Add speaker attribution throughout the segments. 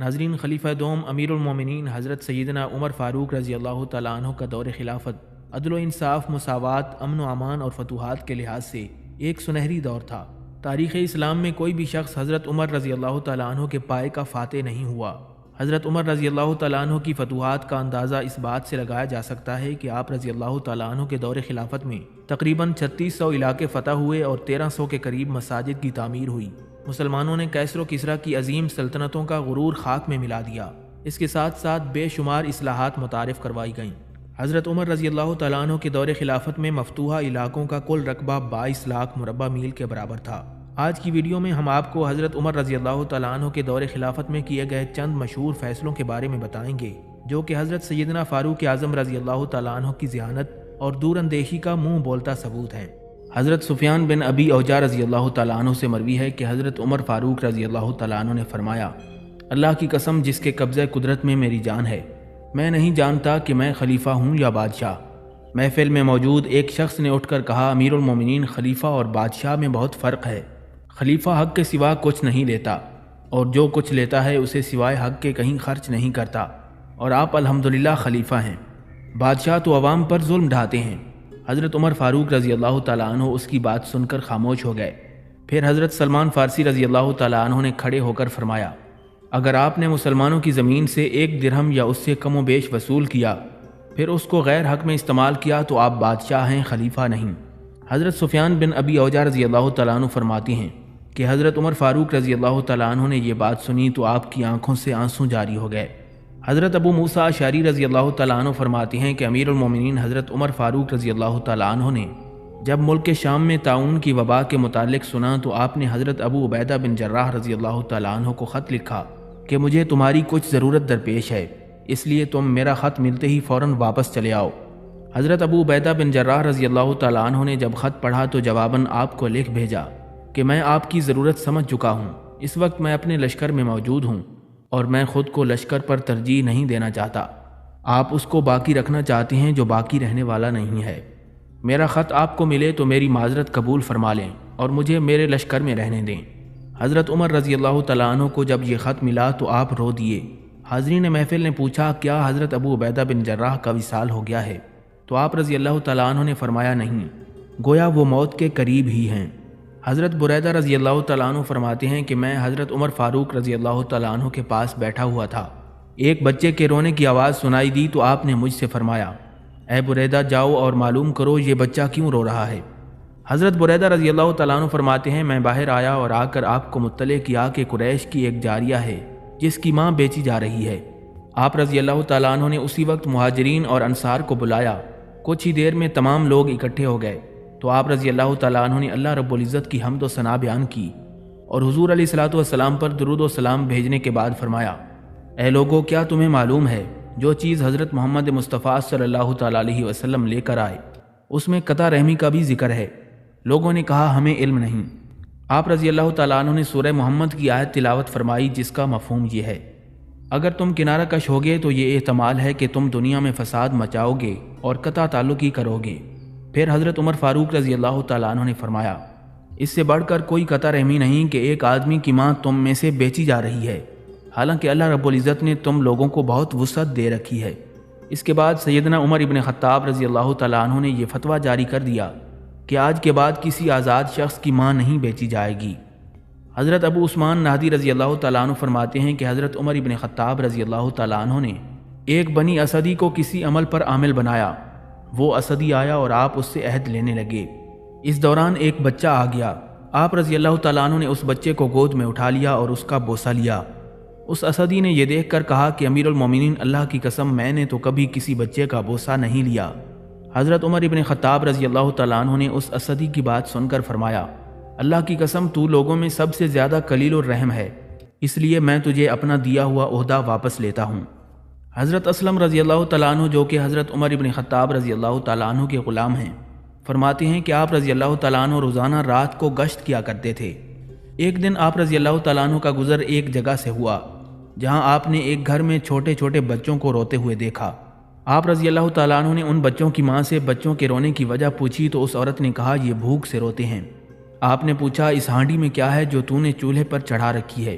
Speaker 1: ناظرین، خلیفہ دوم امیر المومنین حضرت سیدنا عمر فاروق رضی اللہ تعالیٰ عنہ کا دور خلافت عدل و انصاف، مساوات، امن و امان اور فتوحات کے لحاظ سے ایک سنہری دور تھا۔ تاریخ اسلام میں کوئی بھی شخص حضرت عمر رضی اللہ تعالیٰ عنہ کے پائے کا فاتح نہیں ہوا۔ حضرت عمر رضی اللہ تعالیٰ عنہ کی فتوحات کا اندازہ اس بات سے لگایا جا سکتا ہے کہ آپ رضی اللہ تعالیٰ عنہ کے دور خلافت میں تقریباً 3600 علاقے فتح ہوئے اور 1300 کے قریب مساجد کی تعمیر ہوئی۔ مسلمانوں نے کیسر و کسریٰ کی عظیم سلطنتوں کا غرور خاک میں ملا دیا۔ اس کے ساتھ ساتھ بے شمار اصلاحات متعارف کروائی گئیں۔ حضرت عمر رضی اللہ تعالیٰ عنہ کے دور خلافت میں مفتوحہ علاقوں کا کل رقبہ 22 لاکھ مربع میل کے برابر تھا۔ آج کی ویڈیو میں ہم آپ کو حضرت عمر رضی اللہ تعالیٰ عنہ کے دور خلافت میں کیے گئے چند مشہور فیصلوں کے بارے میں بتائیں گے، جو کہ حضرت سیدنا فاروق اعظم رضی اللہ تعالیٰ عنہ کی ذہانت اور دور اندیشی کا منہ بولتا ثبوت ہے۔ حضرت سفیان بن ابی اوجا رضی اللہ تعالیٰ عنہ سے مروی ہے کہ حضرت عمر فاروق رضی اللہ تعالیٰ عنہ نے فرمایا، اللہ کی قسم جس کے قبضہ قدرت میں میری جان ہے، میں نہیں جانتا کہ میں خلیفہ ہوں یا بادشاہ۔ محفل میں موجود ایک شخص نے اٹھ کر کہا، امیر المومنین، خلیفہ اور بادشاہ میں بہت فرق ہے۔ خلیفہ حق کے سوا کچھ نہیں لیتا، اور جو کچھ لیتا ہے اسے سوائے حق کے کہیں خرچ نہیں کرتا، اور آپ الحمدللہ خلیفہ ہیں۔ بادشاہ تو عوام پر ظلم ڈھاتے ہیں۔ حضرت عمر فاروق رضی اللہ تعالیٰ عنہ اس کی بات سن کر خاموش ہو گئے۔ پھر حضرت سلمان فارسی رضی اللہ تعالیٰ عنہ نے کھڑے ہو کر فرمایا، اگر آپ نے مسلمانوں کی زمین سے 1 درہم یا اس سے کم و بیش وصول کیا، پھر اس کو غیر حق میں استعمال کیا تو آپ بادشاہ ہیں، خلیفہ نہیں۔ حضرت سفیان بن ابی اوجا رضی اللہ تعالیٰ عنہ فرماتے ہیں کہ حضرت عمر فاروق رضی اللہ تعالیٰ عنہ نے یہ بات سنی تو آپ کی آنکھوں سے آنسو جاری ہو گئے۔ حضرت ابو موسیٰ اشعری رضی اللہ تعالیٰ عنہ فرماتے ہیں کہ امیر المومنین حضرت عمر فاروق رضی اللہ تعالیٰ عنہ نے جب ملک شام میں طاعون کی وبا کے متعلق سنا تو آپ نے حضرت ابو عبیدہ بن جراح رضی اللہ تعالیٰ عنہ کو خط لکھا کہ مجھے تمہاری کچھ ضرورت درپیش ہے، اس لیے تم میرا خط ملتے ہی فوراً واپس چلے آؤ۔ حضرت ابو عبیدہ بن جراح رضی اللہ تعالیٰ عنہ نے جب خط پڑھا تو جواباً آپ کو لکھ بھیجا کہ میں آپ کی ضرورت سمجھ چکا ہوں، اس وقت میں اپنے لشکر میں موجود ہوں اور میں خود کو لشکر پر ترجیح نہیں دینا چاہتا، آپ اس کو باقی رکھنا چاہتے ہیں جو باقی رہنے والا نہیں ہے۔ میرا خط آپ کو ملے تو میری معذرت قبول فرما لیں اور مجھے میرے لشکر میں رہنے دیں۔ حضرت عمر رضی اللہ تعالیٰ عنہ کو جب یہ خط ملا تو آپ رو دیے۔ حاضرین محفل نے پوچھا، کیا حضرت ابو عبیدہ بن جراح کا وصال ہو گیا ہے؟ تو آپ رضی اللہ تعالیٰ عنہ نے فرمایا، نہیں، گویا وہ موت کے قریب ہی ہیں۔ حضرت بریدہ رضی اللہ تعالیٰ عنہ فرماتے ہیں کہ میں حضرت عمر فاروق رضی اللہ تعالیٰ عنہ کے پاس بیٹھا ہوا تھا، ایک بچے کے رونے کی آواز سنائی دی تو آپ نے مجھ سے فرمایا، اے بریدہ، جاؤ اور معلوم کرو یہ بچہ کیوں رو رہا ہے۔ حضرت بریدہ رضی اللہ تعالیٰ عنہ فرماتے ہیں، میں باہر آیا اور آ کر آپ کو مطلع کیا کہ قریش کی ایک جاریہ ہے جس کی ماں بیچی جا رہی ہے۔ آپ رضی اللہ تعالیٰ عنہ نے اسی وقت مہاجرین اور انصار کو بلایا۔ کچھ ہی دیر میں تمام لوگ اکٹھے ہو گئے تو آپ رضی اللہ تعالیٰ عنہ نے اللہ رب العزت کی حمد و ثنا بیان کی اور حضور علیہ الصلوۃ والسلام پر درود و سلام بھیجنے کے بعد فرمایا، اے لوگو، کیا تمہیں معلوم ہے جو چیز حضرت محمد مصطفیٰ صلی اللہ تعالیٰ علیہ وسلم لے کر آئے اس میں قطع رحمی کا بھی ذکر ہے؟ لوگوں نے کہا، ہمیں علم نہیں۔ آپ رضی اللہ تعالیٰ عنہ نے سورہ محمد کی آیت تلاوت فرمائی جس کا مفہوم یہ ہے، اگر تم کنارہ کش ہوگے تو یہ احتمال ہے کہ تم دنیا میں فساد مچاؤ گے اور قطع تعلقی کرو گے۔ پھر حضرت عمر فاروق رضی اللہ تعالیٰ عنہ نے فرمایا، اس سے بڑھ کر کوئی قطع رحمی نہیں کہ ایک آدمی کی ماں تم میں سے بیچی جا رہی ہے، حالانکہ اللہ رب العزت نے تم لوگوں کو بہت وسعت دے رکھی ہے۔ اس کے بعد سیدنا عمر ابن خطاب رضی اللہ تعالیٰ عنہ نے یہ فتویٰ جاری کر دیا کہ آج کے بعد کسی آزاد شخص کی ماں نہیں بیچی جائے گی۔ حضرت ابو عثمان نہدی رضی اللہ تعالیٰ عنہ فرماتے ہیں کہ حضرت عمر ابن خطاب رضی اللہ تعالیٰ عنہ نے ایک بنی اسدی کو کسی عمل پر عامل بنایا، وہ اسدی آیا اور آپ اس سے عہد لینے لگے۔ اس دوران ایک بچہ آ گیا، آپ رضی اللہ تعالیٰ عنہ نے اس بچے کو گود میں اٹھا لیا اور اس کا بوسہ لیا۔ اس اسدی نے یہ دیکھ کر کہا کہ امیر المومنین، اللہ کی قسم میں نے تو کبھی کسی بچے کا بوسہ نہیں لیا۔ حضرت عمر ابن خطاب رضی اللہ تعالیٰ عنہ نے اس اسدی کی بات سن کر فرمایا، اللہ کی قسم تو لوگوں میں سب سے زیادہ قلیل الرحم ہے، اس لیے میں تجھے اپنا دیا ہوا عہدہ واپس لیتا ہوں۔ حضرت اسلم رضی اللہ تعالیٰ عنہ جو کہ حضرت عمر ابن خطاب رضی اللہ تعالیٰ عنہ کے غلام ہیں، فرماتے ہیں کہ آپ رضی اللہ تعالیٰ عنہ روزانہ رات کو گشت کیا کرتے تھے۔ ایک دن آپ رضی اللہ تعالیٰ عنہ کا گزر ایک جگہ سے ہوا جہاں آپ نے ایک گھر میں چھوٹے چھوٹے بچوں کو روتے ہوئے دیکھا۔ آپ رضی اللہ تعالیٰ عنہ نے ان بچوں کی ماں سے بچوں کے رونے کی وجہ پوچھی تو اس عورت نے کہا، یہ بھوک سے روتے ہیں۔ آپ نے پوچھا، اس ہانڈی میں کیا ہے جو تو نے چولہے پر چڑھا رکھی ہے؟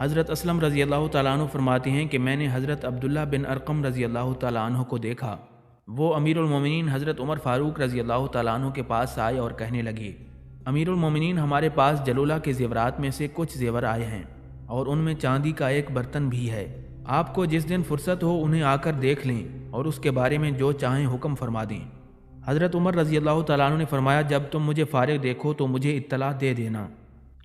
Speaker 1: حضرت اسلم رضی اللہ تعالیٰ عنہ فرماتے ہیں کہ میں نے حضرت عبداللہ بن ارقم رضی اللہ تعالیٰ عنہ کو دیکھا۔ وہ امیر المومنین حضرت عمر فاروق رضی اللہ تعالیٰ عنہ کے پاس آئے اور کہنے لگے، امیر المومنین، ہمارے پاس جلولہ کے زیورات میں سے کچھ زیور آئے ہیں اور ان میں چاندی کا ایک برتن بھی ہے۔ آپ کو جس دن فرصت ہو انہیں آ کر دیکھ لیں اور اس کے بارے میں جو چاہیں حکم فرما دیں۔ حضرت عمر رضی اللہ تعالیٰ عنہ نے فرمایا، جب تم مجھے فارغ دیکھو تو مجھے اطلاع دے دینا۔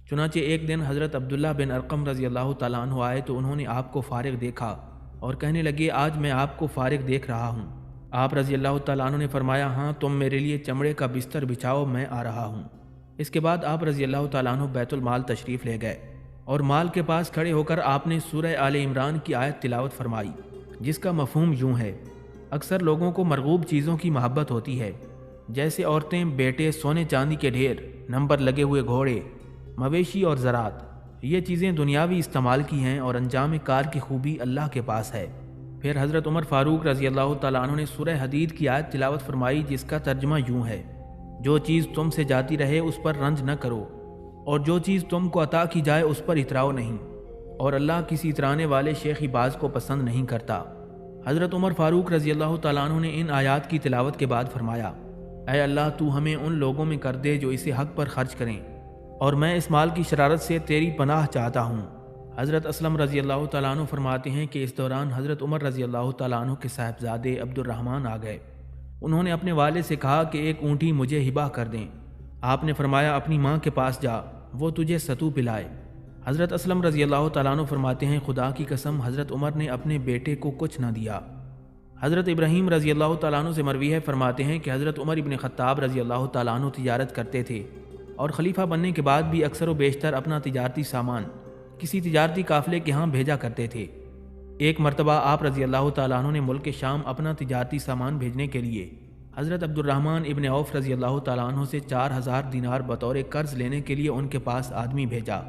Speaker 1: چنانچہ ایک دن حضرت عبداللہ بن ارقم رضی اللہ تعالیٰ عنہ آئے تو انہوں نے آپ کو فارغ دیکھا اور کہنے لگے، آج میں آپ کو فارغ دیکھ رہا ہوں۔ آپ رضی اللہ تعالیٰ عنہ نے فرمایا، ہاں تم میرے لیے چمڑے کا بستر بچھاؤ، میں آ رہا ہوں۔ اس کے بعد آپ رضی اللہ تعالیٰ عنہ بیت المال تشریف لے گئے اور مال کے پاس کھڑے ہو کر آپ نے سورہ آل عمران کی آیت تلاوت فرمائی، جس کا مفہوم یوں ہے: اکثر لوگوں کو مرغوب چیزوں کی محبت ہوتی ہے، جیسے عورتیں، بیٹے، سونے چاندی کے ڈھیر، نمبر لگے ہوئے گھوڑے، مویشی اور زراعت۔ یہ چیزیں دنیاوی استعمال کی ہیں اور انجام کار کی خوبی اللہ کے پاس ہے۔ پھر حضرت عمر فاروق رضی اللہ تعالیٰ عنہ نے سورہ حدید کی آیت تلاوت فرمائی، جس کا ترجمہ یوں ہے: جو چیز تم سے جاتی رہے اس پر رنج نہ کرو، اور جو چیز تم کو عطا کی جائے اس پر اتراؤ نہیں، اور اللہ کسی اترانے والے شیخی باز کو پسند نہیں کرتا۔ حضرت عمر فاروق رضی اللہ تعالیٰ عنہ نے ان آیات کی تلاوت کے بعد فرمایا، اے اللہ، تو ہمیں ان لوگوں میں کر دے جو اسے حق پر خرچ کریں، اور میں اس مال کی شرارت سے تیری پناہ چاہتا ہوں۔ حضرت اسلم رضی اللہ تعالیٰ عنہ فرماتے ہیں کہ اس دوران حضرت عمر رضی اللہ تعالیٰ عنہ کے صاحبزادے عبد الرحمن آ گئے۔ انہوں نے اپنے والد سے کہا کہ ایک اونٹی مجھے ہبہ کر دیں۔ آپ نے فرمایا، اپنی ماں کے پاس جا، وہ تجھے ستو پلائے۔ حضرت اسلم رضی اللہ تعالیٰ عنہ فرماتے ہیں، خدا کی قسم حضرت عمر نے اپنے بیٹے کو کچھ نہ دیا۔ حضرت ابراہیم رضی اللہ تعالیٰ عنہ سے مروی ہے، فرماتے ہیں کہ حضرت عمر ابن خطاب رضی اللہ تعالیٰ عنہ تجارت کرتے تھے اور خلیفہ بننے کے بعد بھی اکثر و بیشتر اپنا تجارتی سامان کسی تجارتی قافلے کے ہاں بھیجا کرتے تھے۔ ایک مرتبہ آپ رضی اللہ تعالیٰ عنہ نے ملک شام اپنا تجارتی سامان بھیجنے کے لیے حضرت عبد الرحمن ابن عوف رضی اللہ تعالیٰ عنہ سے 4000 دینار بطور قرض لینے کے لیے ان کے پاس آدمی بھیجا۔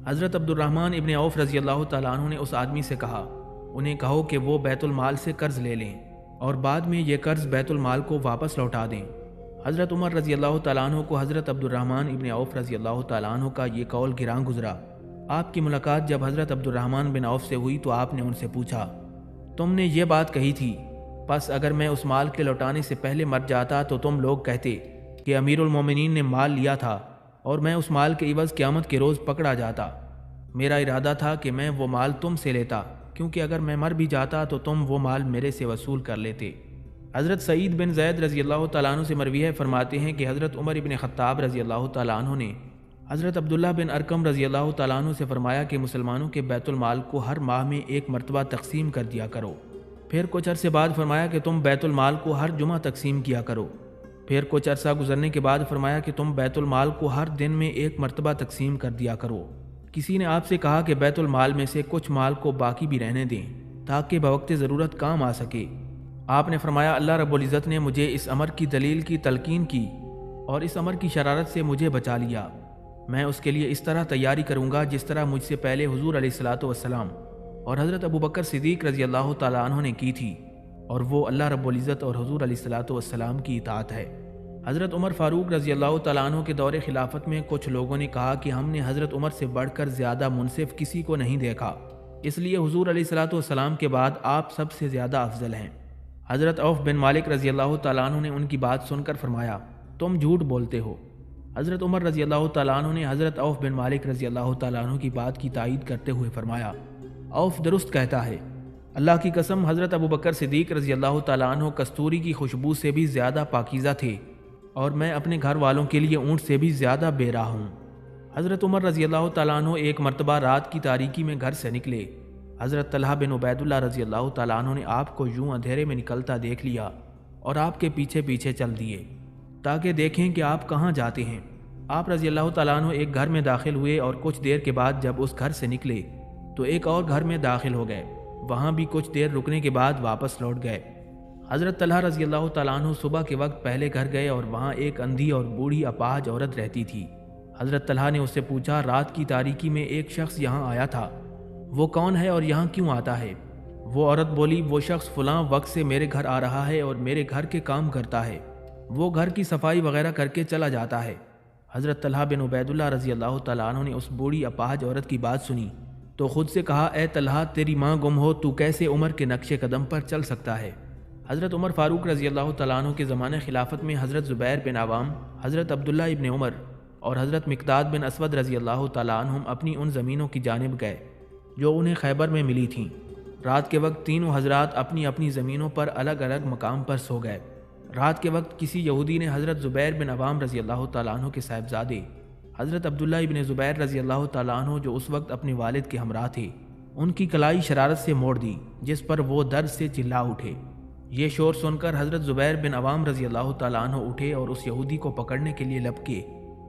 Speaker 1: حضرت عبد الرحمن ابن عوف رضی اللہ تعالیٰ عنہ نے اس آدمی سے کہا، انہیں کہو کہ وہ بیت المال سے قرض لے لیں اور بعد میں یہ قرض بیت المال کو واپس لوٹا دیں۔ حضرت عمر رضی اللہ تعالیٰ عنہ کو حضرت عبد الرحمن ابن عوف رضی اللہ تعالیٰ عنہ کا یہ قول گراں گزرا۔ آپ کی ملاقات جب حضرت عبد الرحمن بن عوف سے ہوئی تو آپ نے ان سے پوچھا، تم نے یہ بات کہی تھی، پس اگر میں اس مال کے لوٹانے سے پہلے مر جاتا تو تم لوگ کہتے کہ امیر المومنین نے مال لیا تھا اور میں اس مال کے عوض قیامت کے روز پکڑا جاتا۔ میرا ارادہ تھا کہ میں وہ مال تم سے لیتا، کیونکہ اگر میں مر بھی جاتا تو تم وہ مال میرے سے وصول کر لیتے۔ حضرت سعید بن زید رضی اللہ تعالیٰ عنہ سے مروی ہے، فرماتے ہیں کہ حضرت عمر ابن خطاب رضی اللہ تعالیٰ عنہ نے حضرت عبداللہ بن ارقم رضی اللہ تعالیٰ عنہ سے فرمایا کہ مسلمانوں کے بیت المال کو ہر ماہ میں ایک مرتبہ تقسیم کر دیا کرو۔ پھر کچھ عرصے بعد فرمایا کہ تم بیت المال کو ہر جمعہ تقسیم کیا کرو۔ پھر کچھ عرصہ گزرنے کے بعد فرمایا کہ تم بیت المال کو ہر دن میں ایک مرتبہ تقسیم کر دیا کرو۔ کسی نے آپ سے کہا کہ بیت المال میں سے کچھ مال کو باقی بھی رہنے دیں تاکہ بوقت ضرورت کام آ سکے۔ آپ نے فرمایا، اللہ رب العزت نے مجھے اس امر کی دلیل کی تلقین کی اور اس امر کی شرارت سے مجھے بچا لیا۔ میں اس کے لیے اس طرح تیاری کروں گا جس طرح مجھ سے پہلے حضور علیہ الصلاۃ والسلام اور حضرت ابو بکر صدیق رضی اللہ تعالیٰ عنہ نے کی تھی، اور وہ اللہ رب العزت اور حضور علیہ الصلاۃ والسلام کی اطاعت ہے۔ حضرت عمر فاروق رضی اللہ تعالیٰ عنہ کے دور خلافت میں کچھ لوگوں نے کہا کہ ہم نے حضرت عمر سے بڑھ کر زیادہ منصف کسی کو نہیں دیکھا، اس لیے حضور علیہ الصلاۃ والسلام کے بعد آپ سب سے زیادہ افضل ہیں۔ حضرت عوف بن مالک رضی اللہ تعالیٰ عنہ نے ان کی بات سن کر فرمایا، تم جھوٹ بولتے ہو۔ حضرت عمر رضی اللہ تعالیٰ عنہ نے حضرت عوف بن مالک رضی اللہ تعالیٰ عنہ کی بات کی تائید کرتے ہوئے فرمایا، عوف درست کہتا ہے، اللہ کی قسم حضرت ابو بکر صدیق رضی اللہ تعالیٰ عنہ کستوری کی خوشبو سے بھی زیادہ پاکیزہ تھے، اور میں اپنے گھر والوں کے لیے اونٹ سے بھی زیادہ بے راہ ہوں۔ حضرت عمر رضی اللہ تعالیٰ عنہ ایک مرتبہ رات کی تاریکی میں گھر سے نکلے۔ حضرت طلحہ بن عبید اللہ رضی اللہ تعالیٰ عنہ نے آپ کو یوں اندھیرے میں نکلتا دیکھ لیا اور آپ کے پیچھے پیچھے چل دیے تاکہ دیکھیں کہ آپ کہاں جاتے ہیں۔ آپ رضی اللہ تعالیٰ عنہ ایک گھر میں داخل ہوئے اور کچھ دیر کے بعد جب اس گھر سے نکلے تو ایک اور گھر میں داخل ہو گئے، وہاں بھی کچھ دیر رکنے کے بعد واپس لوٹ گئے۔ حضرت طلحہ رضی اللہ تعالیٰ عنہ صبح کے وقت پہلے گھر گئے اور وہاں ایک اندھی اور بوڑھی اپاہج عورت رہتی تھی۔ حضرت طلحہ نے اس سے پوچھا، رات کی تاریکی میں ایک شخص یہاں آیا تھا، وہ کون ہے اور یہاں کیوں آتا ہے؟ وہ عورت بولی، وہ شخص فلاں وقت سے میرے گھر آ رہا ہے اور میرے گھر کے کام کرتا ہے، وہ گھر کی صفائی وغیرہ کر کے چلا جاتا ہے۔ حضرت طلحہ بن عبید اللہ رضی اللہ تعالیٰ عنہ نے اس بوڑھی اپاہج عورت کی بات سنی تو خود سے کہا اے طلحہ تیری ماں گم ہو تو کیسے عمر کے نقش قدم پر چل سکتا ہے۔ حضرت عمر فاروق رضی اللہ تعالیٰ عنہ کے زمانہ خلافت میں حضرت زبیر بن عوام، حضرت عبداللہ ابن عمر اور حضرت مقداد بن اسود رضی اللہ تعالیٰ عنہم اپنی ان زمینوں کی جانب گئے جو انہیں خیبر میں ملی تھیں۔ رات کے وقت تینوں حضرات اپنی اپنی زمینوں پر الگ الگ مقام پر سو گئے۔ رات کے وقت کسی یہودی نے حضرت زبیر بن عوام رضی اللہ تعالیٰ عنہ کے صاحبزادے حضرت عبداللہ ابن زبیر رضی اللہ تعالیٰ عنہ جو اس وقت اپنے والد کے ہمراہ تھے، ان کی کلائی شرارت سے موڑ دی، جس پر وہ درد سے چلا اٹھے۔ یہ شور سن کر حضرت زبیر بن عوام رضی اللہ تعالیٰ عنہ اٹھے اور اس یہودی کو پکڑنے کے لیے لپکے،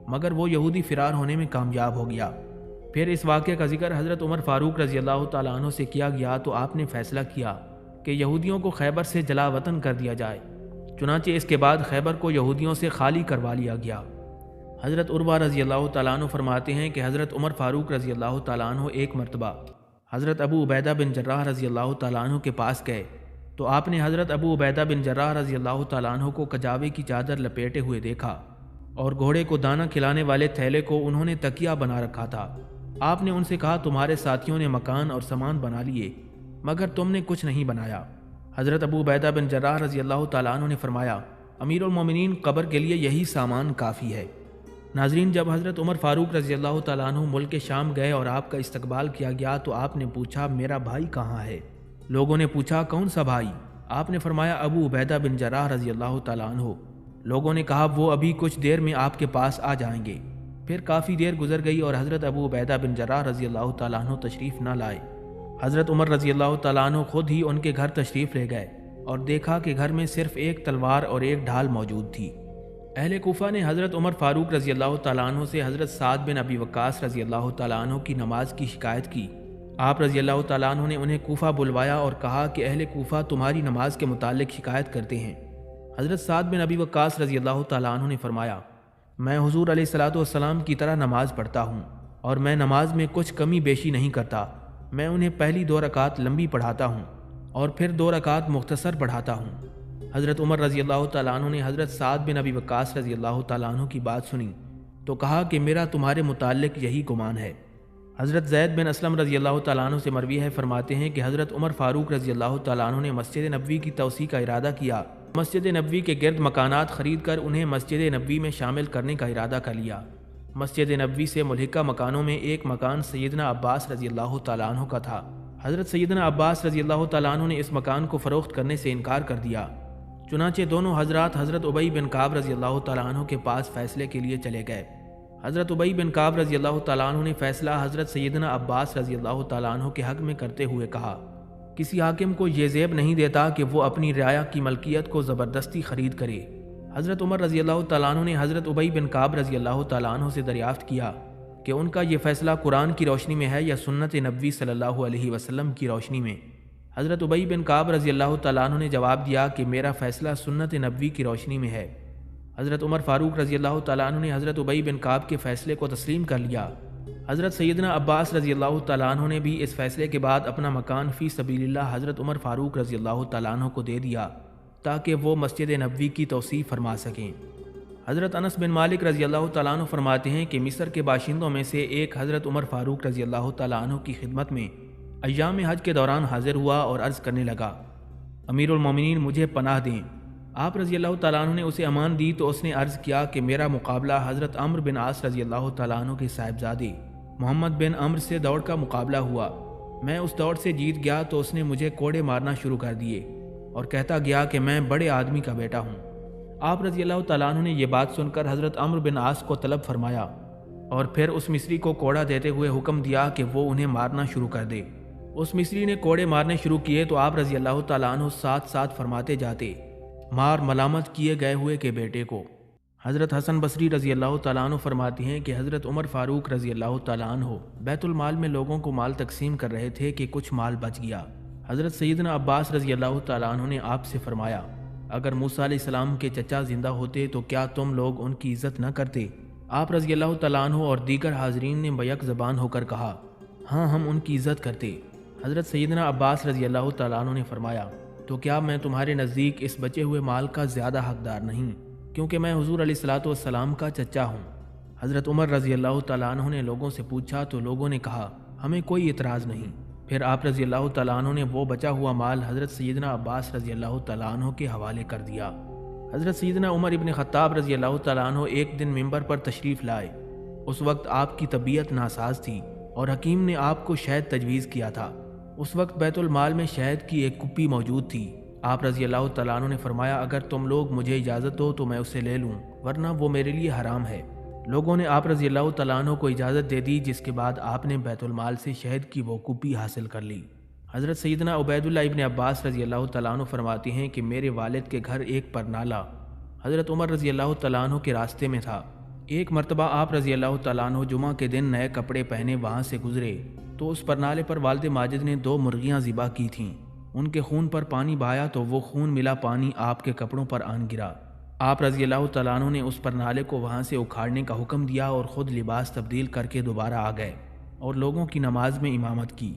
Speaker 1: مگر وہ یہودی فرار ہونے میں کامیاب ہو گیا۔ پھر اس واقعے کا ذکر حضرت عمر فاروق رضی اللہ تعالیٰ عنہ سے کیا گیا تو آپ نے فیصلہ کیا کہ یہودیوں کو خیبر سے جلا وطن کر دیا جائے۔ چنانچہ اس کے بعد خیبر کو یہودیوں سے خالی کروا لیا گیا۔ حضرت عروہ رضی اللہ تعالیٰ عنہ فرماتے ہیں کہ حضرت عمر فاروق رضی اللہ تعالیٰ عنہ ایک مرتبہ حضرت ابو عبیدہ بن جراح رضی اللہ تعالیٰ عنہ کے پاس گئے تو آپ نے حضرت ابو عبیدہ بن جراح رضی اللہ تعالیٰ عنہ کو کجاوے کی چادر لپیٹے ہوئے دیکھا اور گھوڑے کو دانہ کھلانے والے تھیلے کو انہوں نے تکیہ بنا رکھا تھا۔ آپ نے ان سے کہا تمہارے ساتھیوں نے مکان اور سامان بنا لیے مگر تم نے کچھ نہیں بنایا۔ حضرت ابو عبیدہ بن جراح رضی اللہ تعالیٰ عنہ نے فرمایا امیر المومنین قبر کے لیے یہی سامان کافی ہے۔ ناظرین، جب حضرت عمر فاروق رضی اللہ تعالیٰ عنہ ملک شام گئے اور آپ کا استقبال کیا گیا تو آپ نے پوچھا میرا بھائی کہاں ہے؟ لوگوں نے پوچھا کون سا بھائی؟ آپ نے فرمایا ابو عبیدہ بن جراح رضی اللہ تعالیٰ عنہ۔ لوگوں نے کہا وہ ابھی کچھ دیر میں آپ کے پاس آ جائیں گے۔ پھر کافی دیر گزر گئی اور حضرت ابو عبیدہ بن جراح رضی اللہ تعالیٰ عنہ تشریف نہ لائے۔ حضرت عمر رضی اللہ تعالیٰ عنہ خود ہی ان کے گھر تشریف لے گئے اور دیکھا کہ گھر میں صرف ایک تلوار اور ایک ڈھال موجود تھی۔ اہل کوفہ نے حضرت عمر فاروق رضی اللہ تعالیٰ عنہ سے حضرت سعد بن ابی وقاص رضی اللہ تعالیٰ عنہ کی نماز کی شکایت کی۔ آپ رضی اللہ تعالیٰ عنہ نے انہیں کوفہ بلوایا اور کہا کہ اہل کوفہ تمہاری نماز کے متعلق شکایت کرتے ہیں۔ حضرت سعد بن ابی وقاص رضی اللہ تعالیٰ عنہ نے فرمایا میں حضور علیہ الصلوۃ والسلام کی طرح نماز پڑھتا ہوں اور میں نماز میں کچھ کمی بیشی نہیں کرتا۔ میں انہیں پہلی 2 رکعت لمبی پڑھاتا ہوں اور پھر 2 رکعت مختصر پڑھاتا ہوں۔ حضرت عمر رضی اللہ تعالیٰ عنہ نے حضرت سعد بن ابی وقاص رضی اللہ تعالیٰ عنہ کی بات سنی تو کہا کہ میرا تمہارے متعلق یہی گمان ہے۔ حضرت زید بن اسلم رضی اللہ تعالیٰ عنہ سے مروی ہے، فرماتے ہیں کہ حضرت عمر فاروق رضی اللہ تعالیٰ عنہ نے مسجد نبوی کی توسیع کا ارادہ کیا۔ مسجد نبوی کے گرد مکانات خرید کر انہیں مسجد نبوی میں شامل کرنے کا ارادہ کر لیا۔ مسجد نبوی سے ملحقہ مکانوں میں ایک مکان سیدنا عباس رضی اللہ تعالیٰ عنہ کا تھا۔ حضرت سیدنا عباس رضی اللہ تعالیٰ عنہ نے اس مکان کو فروخت کرنے سے انکار کر دیا۔ چنانچہ دونوں حضرات حضرت ابی بن کعب رضی اللہ تعالیٰ عنہ کے پاس فیصلے کے لیے چلے گئے۔ حضرت ابی بن کعب رضی اللہ تعالیٰ عنہ نے فیصلہ حضرت سیدنا عباس رضی اللہ تعالیٰ عنہ کے حق میں کرتے ہوئے کہا کسی حاکم کو یہ زیب نہیں دیتا کہ وہ اپنی رعایا کی ملکیت کو زبردستی خرید کرے۔ حضرت عمر رضی اللہ تعالیٰ عنہ نے حضرت ابی بن کعب رضی اللہ تعالیٰ عنہ سے دریافت کیا کہ ان کا یہ فیصلہ قرآن کی روشنی میں ہے یا سنت نبوی صلی اللہ علیہ وسلم کی روشنی میں؟ حضرت ابی بن کعب رضی اللہ تعالیٰ عنہ نے جواب دیا کہ میرا فیصلہ سنت نبوی کی روشنی میں ہے۔ حضرت عمر فاروق رضی اللہ تعالیٰ عنہ نے حضرت ابی بن کعب کے فیصلے کو تسلیم کر لیا۔ حضرت سیدنا عباس رضی اللہ تعالیٰ عنہ نے بھی اس فیصلے کے بعد اپنا مکان فی سبیل اللہ حضرت عمر فاروق رضی اللہ تعالیٰ عنہ کو دے دیا تاکہ وہ مسجد نبوی کی توسیع فرما سکیں۔ حضرت انس بن مالک رضی اللہ تعالیٰ عنہ فرماتے ہیں کہ مصر کے باشندوں میں سے ایک حضرت عمر فاروق رضی اللہ تعالیٰ عنہ کی خدمت میں ایام حج کے دوران حاضر ہوا اور عرض کرنے لگا امیر المومنین مجھے پناہ دیں۔ آپ رضی اللہ تعالیٰ عنہ نے اسے امان دی تو اس نے عرض کیا کہ میرا مقابلہ حضرت عمرو بن عاص رضی اللہ تعالیٰ عنہ کے صاحبزادے محمد بن عمرو سے دوڑ کا مقابلہ ہوا۔ میں اس دوڑ سے جیت گیا تو اس نے مجھے کوڑے مارنا شروع کر دیے اور کہتا گیا کہ میں بڑے آدمی کا بیٹا ہوں۔ آپ رضی اللہ تعالیٰ عنہ نے یہ بات سن کر حضرت عمرو بن عاص کو طلب فرمایا اور پھر اس مصری کو کوڑا دیتے ہوئے حکم دیا کہ وہ انہیں مارنا شروع کر دے۔ اس مصری نے کوڑے مارنے شروع کیے تو آپ رضی اللہ تعالیٰ عنہ ساتھ ساتھ فرماتے جاتے مار ملامت کیے گئے ہوئے کے بیٹے کو۔ حضرت حسن بصری رضی اللہ تعالیٰ عنہ فرماتے ہیں کہ حضرت عمر فاروق رضی اللہ تعالیٰ عنہ بیت المال میں لوگوں کو مال تقسیم کر رہے تھے کہ کچھ مال بچ گیا۔ حضرت سیدنا عباس رضی اللہ تعالیٰ عنہ نے آپ سے فرمایا اگر موسیٰ علیہ السلام کے چچا زندہ ہوتے تو کیا تم لوگ ان کی عزت نہ کرتے؟ آپ رضی اللہ تعالیٰ عنہ اور دیگر حاضرین نے بیک زبان ہو کر کہا ہاں ہم ان کی عزت کرتے۔ حضرت سیدنا عباس رضی اللہ تعالیٰ عنہ نے فرمایا تو کیا میں تمہارے نزدیک اس بچے ہوئے مال کا زیادہ حقدار نہیں کیونکہ میں حضور علیہ الصلوۃ والسلام کا چچا ہوں؟ حضرت عمر رضی اللہ تعالیٰ عنہ نے لوگوں سے پوچھا تو لوگوں نے کہا ہمیں کوئی اعتراض نہیں۔ پھر آپ رضی اللہ تعالیٰ عنہ نے وہ بچا ہوا مال حضرت سیدنا عباس رضی اللہ تعالیٰ عنہ کے حوالے کر دیا۔ حضرت سیدنا عمر ابن خطاب رضی اللہ تعالیٰ عنہ ایک دن ممبر پر تشریف لائے۔ اس وقت آپ کی طبیعت ناساز تھی اور حکیم نے آپ کو شہد تجویز کیا تھا۔ اس وقت بیت المال میں شہد کی ایک کپی موجود تھی۔ آپ رضی اللہ تعالیٰ عنہ نے فرمایا اگر تم لوگ مجھے اجازت دو تو میں اسے لے لوں، ورنہ وہ میرے لیے حرام ہے۔ لوگوں نے آپ رضی اللہ تعالیٰ عنہ کو اجازت دے دی، جس کے بعد آپ نے بیت المال سے شہد کی وہ کپی حاصل کر لی۔ حضرت سیدنا عبید اللہ ابن عباس رضی اللہ تعالیٰ عنہ فرماتے ہیں کہ میرے والد کے گھر ایک پرنالہ حضرت عمر رضی اللہ تعالیٰ عنہ کے راستے میں تھا۔ ایک مرتبہ آپ رضی اللہ تعالیٰ عنہ جمعہ کے دن نئے کپڑے پہنے وہاں سے گزرے تو اس پرنالے پر والد ماجد نے 2 مرغیاں ذبح کی تھیں۔ ان کے خون پر پانی بہایا تو وہ خون ملا پانی آپ کے کپڑوں پر آن گرا۔ آپ رضی اللہ تعالیٰ عنہ نے اس پرنالے کو وہاں سے اکھاڑنے کا حکم دیا اور خود لباس تبدیل کر کے دوبارہ آ گئے اور لوگوں کی نماز میں امامت کی۔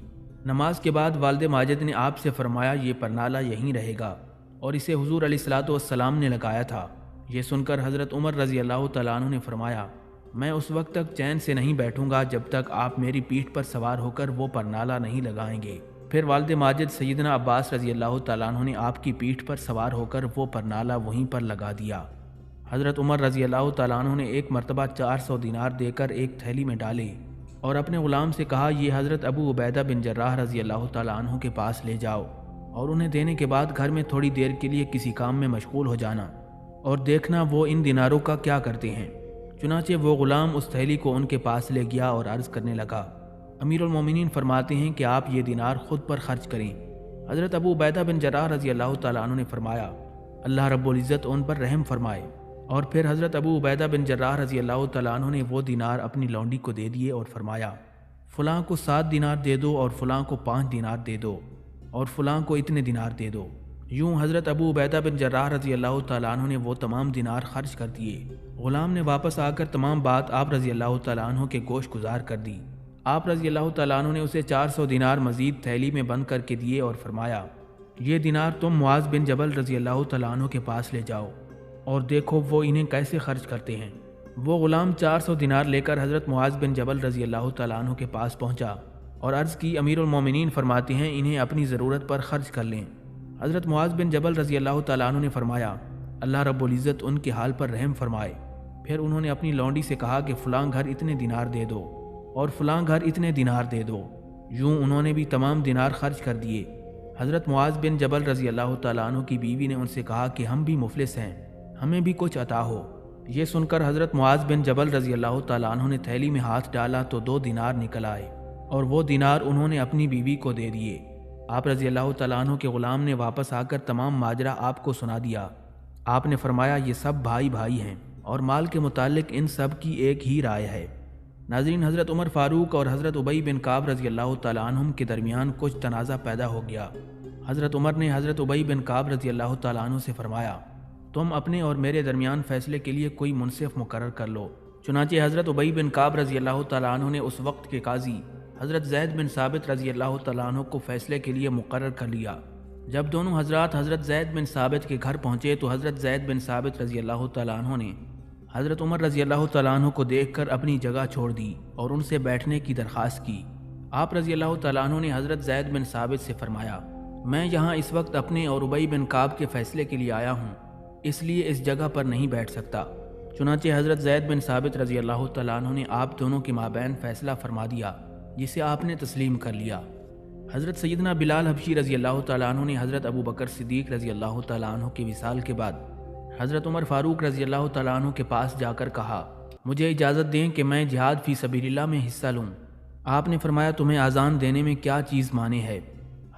Speaker 1: نماز کے بعد والد ماجد نے آپ سے فرمایا یہ پرنالہ یہیں رہے گا، اور اسے حضور علیہ الصلوۃ والسلام نے لگایا تھا۔ یہ سن کر حضرت عمر رضی اللہ تعالیٰ عنہ نے فرمایا میں اس وقت تک چین سے نہیں بیٹھوں گا جب تک آپ میری پیٹھ پر سوار ہو کر وہ پرنالہ نہیں لگائیں گے۔ پھر والد ماجد سیدنا عباس رضی اللہ تعالیٰ عنہ نے آپ کی پیٹھ پر سوار ہو کر وہ پرنالہ وہیں پر لگا دیا۔ حضرت عمر رضی اللہ تعالیٰ عنہ نے ایک مرتبہ 400 دینار دے کر ایک تھیلی میں ڈالے اور اپنے غلام سے کہا یہ حضرت ابو عبیدہ بن جراح رضی اللہ تعالیٰ عنہ کے پاس لے جاؤ، اور انہیں دینے کے بعد گھر میں تھوڑی دیر کے لیے کسی کام میں مشغول ہو جانا اور دیکھنا وہ ان دیناروں کا کیا کرتے ہیں۔ چنانچہ وہ غلام اس تھیلی کو ان کے پاس لے گیا اور عرض کرنے لگا امیر المومنین فرماتے ہیں کہ آپ یہ دینار خود پر خرچ کریں۔ حضرت ابو عبیدہ بن جراح رضی اللہ تعالیٰ عنہ نے فرمایا اللہ رب العزت ان پر رحم فرمائے، اور پھر حضرت ابو عبیدہ بن جراح رضی اللہ تعالیٰ عنہ نے وہ دینار اپنی لونڈی کو دے دیے اور فرمایا فلاں کو 7 دینار دے دو اور فلاں کو 5 دینار دے دو اور فلاں کو اتنے دینار دے دو۔ یوں حضرت ابو عبیدہ بن جراح رضی اللہ تعالیٰ عنہ نے وہ تمام دینار خرچ کر دیے۔ غلام نے واپس آ کر تمام بات آپ رضی اللہ تعالیٰ عنہ کے گوش گزار کر دی۔ آپ رضی اللہ تعالیٰ عنہ نے اسے 400 دینار مزید تھیلی میں بند کر کے دیے اور فرمایا یہ دینار تم معاذ بن جبل رضی اللہ تعالیٰ عنہ کے پاس لے جاؤ اور دیکھو وہ انہیں کیسے خرچ کرتے ہیں۔ وہ غلام 400 دینار لے کر حضرت معاذ بن جبل رضی اللہ تعالیٰ عنہ کے پاس پہنچا اور عرض کی امیر المومنین فرماتے ہیں انہیں اپنی ضرورت پر خرچ کر لیں۔ حضرت معاذ بن جبل رضی اللہ تعالیٰ عنہ نے فرمایا اللہ رب العزت ان کے حال پر رحم فرمائے۔ پھر انہوں نے اپنی لونڈی سے کہا کہ فلاں گھر اتنے دینار دے دو اور فلاں گھر اتنے دینار دے دو۔ یوں انہوں نے بھی تمام دینار خرچ کر دیے۔ حضرت معاذ بن جبل رضی اللہ تعالیٰ عنہ کی بیوی نے ان سے کہا کہ ہم بھی مفلس ہیں، ہمیں بھی کچھ عطا ہو۔ یہ سن کر حضرت معاذ بن جبل رضی اللہ تعالیٰ عنہ نے تھیلی میں ہاتھ ڈالا تو 2 دینار نکل آئے اور وہ دینار انہوں نے اپنی بیوی کو دے دیے۔ آپ رضی اللہ تعالیٰ عنہ کے غلام نے واپس آ کر تمام ماجرا آپ کو سنا دیا۔ آپ نے فرمایا یہ سب بھائی بھائی ہیں اور مال کے متعلق ان سب کی ایک ہی رائے ہے۔ ناظرین، حضرت عمر فاروق اور حضرت ابی بن کعب رضی اللہ تعالیٰ عنہم کے درمیان کچھ تنازع پیدا ہو گیا۔ حضرت عمر نے حضرت ابی بن کعب رضی اللہ تعالیٰ عنہ سے فرمایا تم اپنے اور میرے درمیان فیصلے کے لیے کوئی منصف مقرر کر لو۔ چنانچہ حضرت ابی بن کعب رضی اللہ تعالیٰ عنہ نے اس وقت کے قاضی حضرت زید بن ثابت رضی اللہ تعالیٰ عنہ کو فیصلے کے لیے مقرر کر لیا۔ جب دونوں حضرات حضرت زید بن ثابت کے گھر پہنچے تو حضرت زید بن ثابت رضی اللہ تعالیٰ عنہ نے حضرت عمر رضی اللہ تعالیٰ عنہ کو دیکھ کر اپنی جگہ چھوڑ دی اور ان سے بیٹھنے کی درخواست کی۔ آپ رضی اللہ تعالیٰ عنہ نے حضرت زید بن ثابت سے فرمایا میں یہاں اس وقت اپنے اور ابی بن کعب کے فیصلے کے لیے آیا ہوں، اس لیے اس جگہ پر نہیں بیٹھ سکتا۔ چنانچہ حضرت زید بن ثابت رضی اللہ تعالیٰ عنہ نے آپ دونوں کے مابین فیصلہ فرما دیا، جسے آپ نے تسلیم کر لیا۔ حضرت سیدنا بلال حبشی رضی اللہ تعالیٰ عنہ نے حضرت ابو بکر صدیق رضی اللہ تعالیٰ عنہ کے وصال کے بعد حضرت عمر فاروق رضی اللہ تعالیٰ عنہ کے پاس جا کر کہا مجھے اجازت دیں کہ میں جہاد فی سبیل اللہ میں حصہ لوں۔ آپ نے فرمایا تمہیں اذان دینے میں کیا چیز مانے ہے؟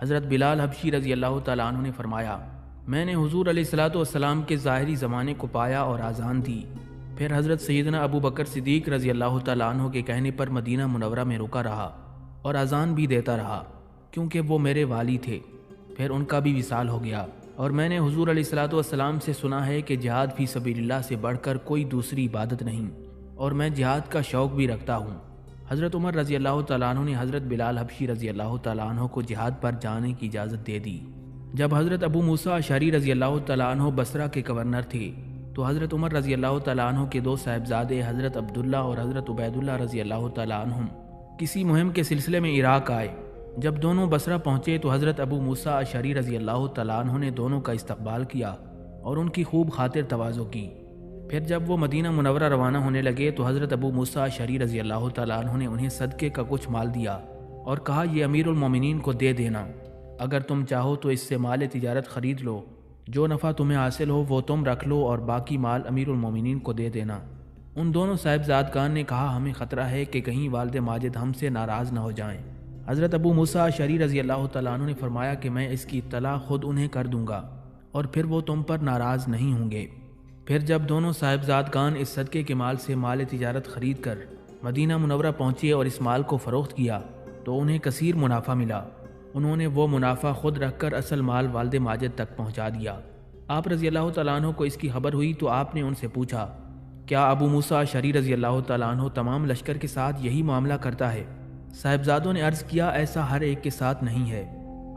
Speaker 1: حضرت بلال حبشی رضی اللہ تعالیٰ عنہ نے فرمایا میں نے حضور علیہ الصلوۃ والسلام کے ظاہری زمانے کو پایا اور اذان دی۔ پھر حضرت سیدنا ابو بکر صدیق رضی اللہ تعالیٰ عنہ کے کہنے پر مدینہ منورہ میں رکا رہا اور اذان بھی دیتا رہا، کیونکہ وہ میرے والی تھے۔ پھر ان کا بھی وصال ہو گیا، اور میں نے حضور علیہ الصلوۃ والسلام سے سنا ہے کہ جہاد فی سبیل اللہ سے بڑھ کر کوئی دوسری عبادت نہیں، اور میں جہاد کا شوق بھی رکھتا ہوں۔ حضرت عمر رضی اللہ تعالیٰ عنہ نے حضرت بلال حبشی رضی اللہ تعالیٰ عنہ کو جہاد پر جانے کی اجازت دے دی۔ جب حضرت ابو موسیٰ اشعری رضی اللہ تعالیٰ عنہ بصرہ کے گورنر تھے تو حضرت عمر رضی اللہ تعالیٰ عنہ کے 2 صاحبزادے حضرت عبداللہ اور حضرت عبید اللہ رضی اللہ تعالیٰ عنہم کسی مہم کے سلسلے میں عراق آئے۔ جب دونوں بصرہ پہنچے تو حضرت ابو موسیٰ اشعری رضی اللہ تعالیٰ عنہ نے دونوں کا استقبال کیا اور ان کی خوب خاطر تواضع کی۔ پھر جب وہ مدینہ منورہ روانہ ہونے لگے تو حضرت ابو موسیٰ اشعری رضی اللہ تعالیٰ عنہ نے انہیں صدقے کا کچھ مال دیا اور کہا یہ امیر المومنین کو دے دینا، اگر تم چاہو تو اس سے مال تجارت خرید لو، جو نفع تمہیں حاصل ہو وہ تم رکھ لو اور باقی مال امیر المومنین کو دے دینا۔ ان دونوں صاحبزادگان نے کہا ہمیں خطرہ ہے کہ کہیں والد ماجد ہم سے ناراض نہ ہو جائیں۔ حضرت ابو موسیٰ اشعری رضی اللہ تعالیٰ عنہ نے فرمایا کہ میں اس کی اطلاع خود انہیں کر دوں گا اور پھر وہ تم پر ناراض نہیں ہوں گے۔ پھر جب دونوں صاحبزادگان اس صدقے کے مال سے مال تجارت خرید کر مدینہ منورہ پہنچے اور اس مال کو فروخت کیا تو انہیں کثیر منافع ملا۔ انہوں نے وہ منافع خود رکھ کر اصل مال والد ماجد تک پہنچا دیا۔ آپ رضی اللہ تعالیٰ عنہ کو اس کی خبر ہوئی تو آپ نے ان سے پوچھا کیا ابو موسیٰ اشعری رضی اللہ تعالیٰ عنہ تمام لشکر کے ساتھ یہی معاملہ کرتا ہے؟ صاحبزادوں نے عرض کیا ایسا ہر ایک کے ساتھ نہیں ہے۔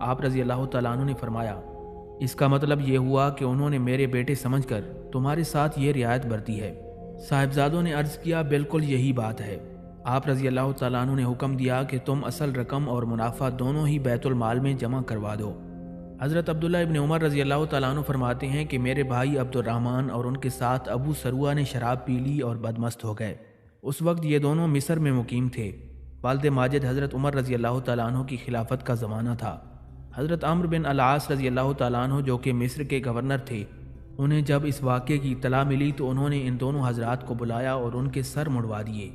Speaker 1: آپ رضی اللہ تعالیٰ عنہ نے فرمایا اس کا مطلب یہ ہوا کہ انہوں نے میرے بیٹے سمجھ کر تمہارے ساتھ یہ رعایت برتی ہے۔ صاحبزادوں نے عرض کیا بالکل یہی بات ہے۔ آپ رضی اللہ تعالیٰ عنہ نے حکم دیا کہ تم اصل رقم اور منافع دونوں ہی بیت المال میں جمع کروا دو۔ حضرت عبداللہ ابن عمر رضی اللہ تعالیٰ عنہ فرماتے ہیں کہ میرے بھائی عبد الرحمن اور ان کے ساتھ ابو سروہ نے شراب پی لی اور بدمست ہو گئے۔ اس وقت یہ دونوں مصر میں مقیم تھے۔ والد ماجد حضرت عمر رضی اللہ تعالیٰ عنہ کی خلافت کا زمانہ تھا۔ حضرت عمرو بن العاص رضی اللہ تعالیٰ عنہ جو کہ مصر کے گورنر تھے، انہیں جب اس واقعے کی اطلاع ملی تو انہوں نے ان دونوں حضرات کو بلایا اور ان کے سر مڑوا دیے۔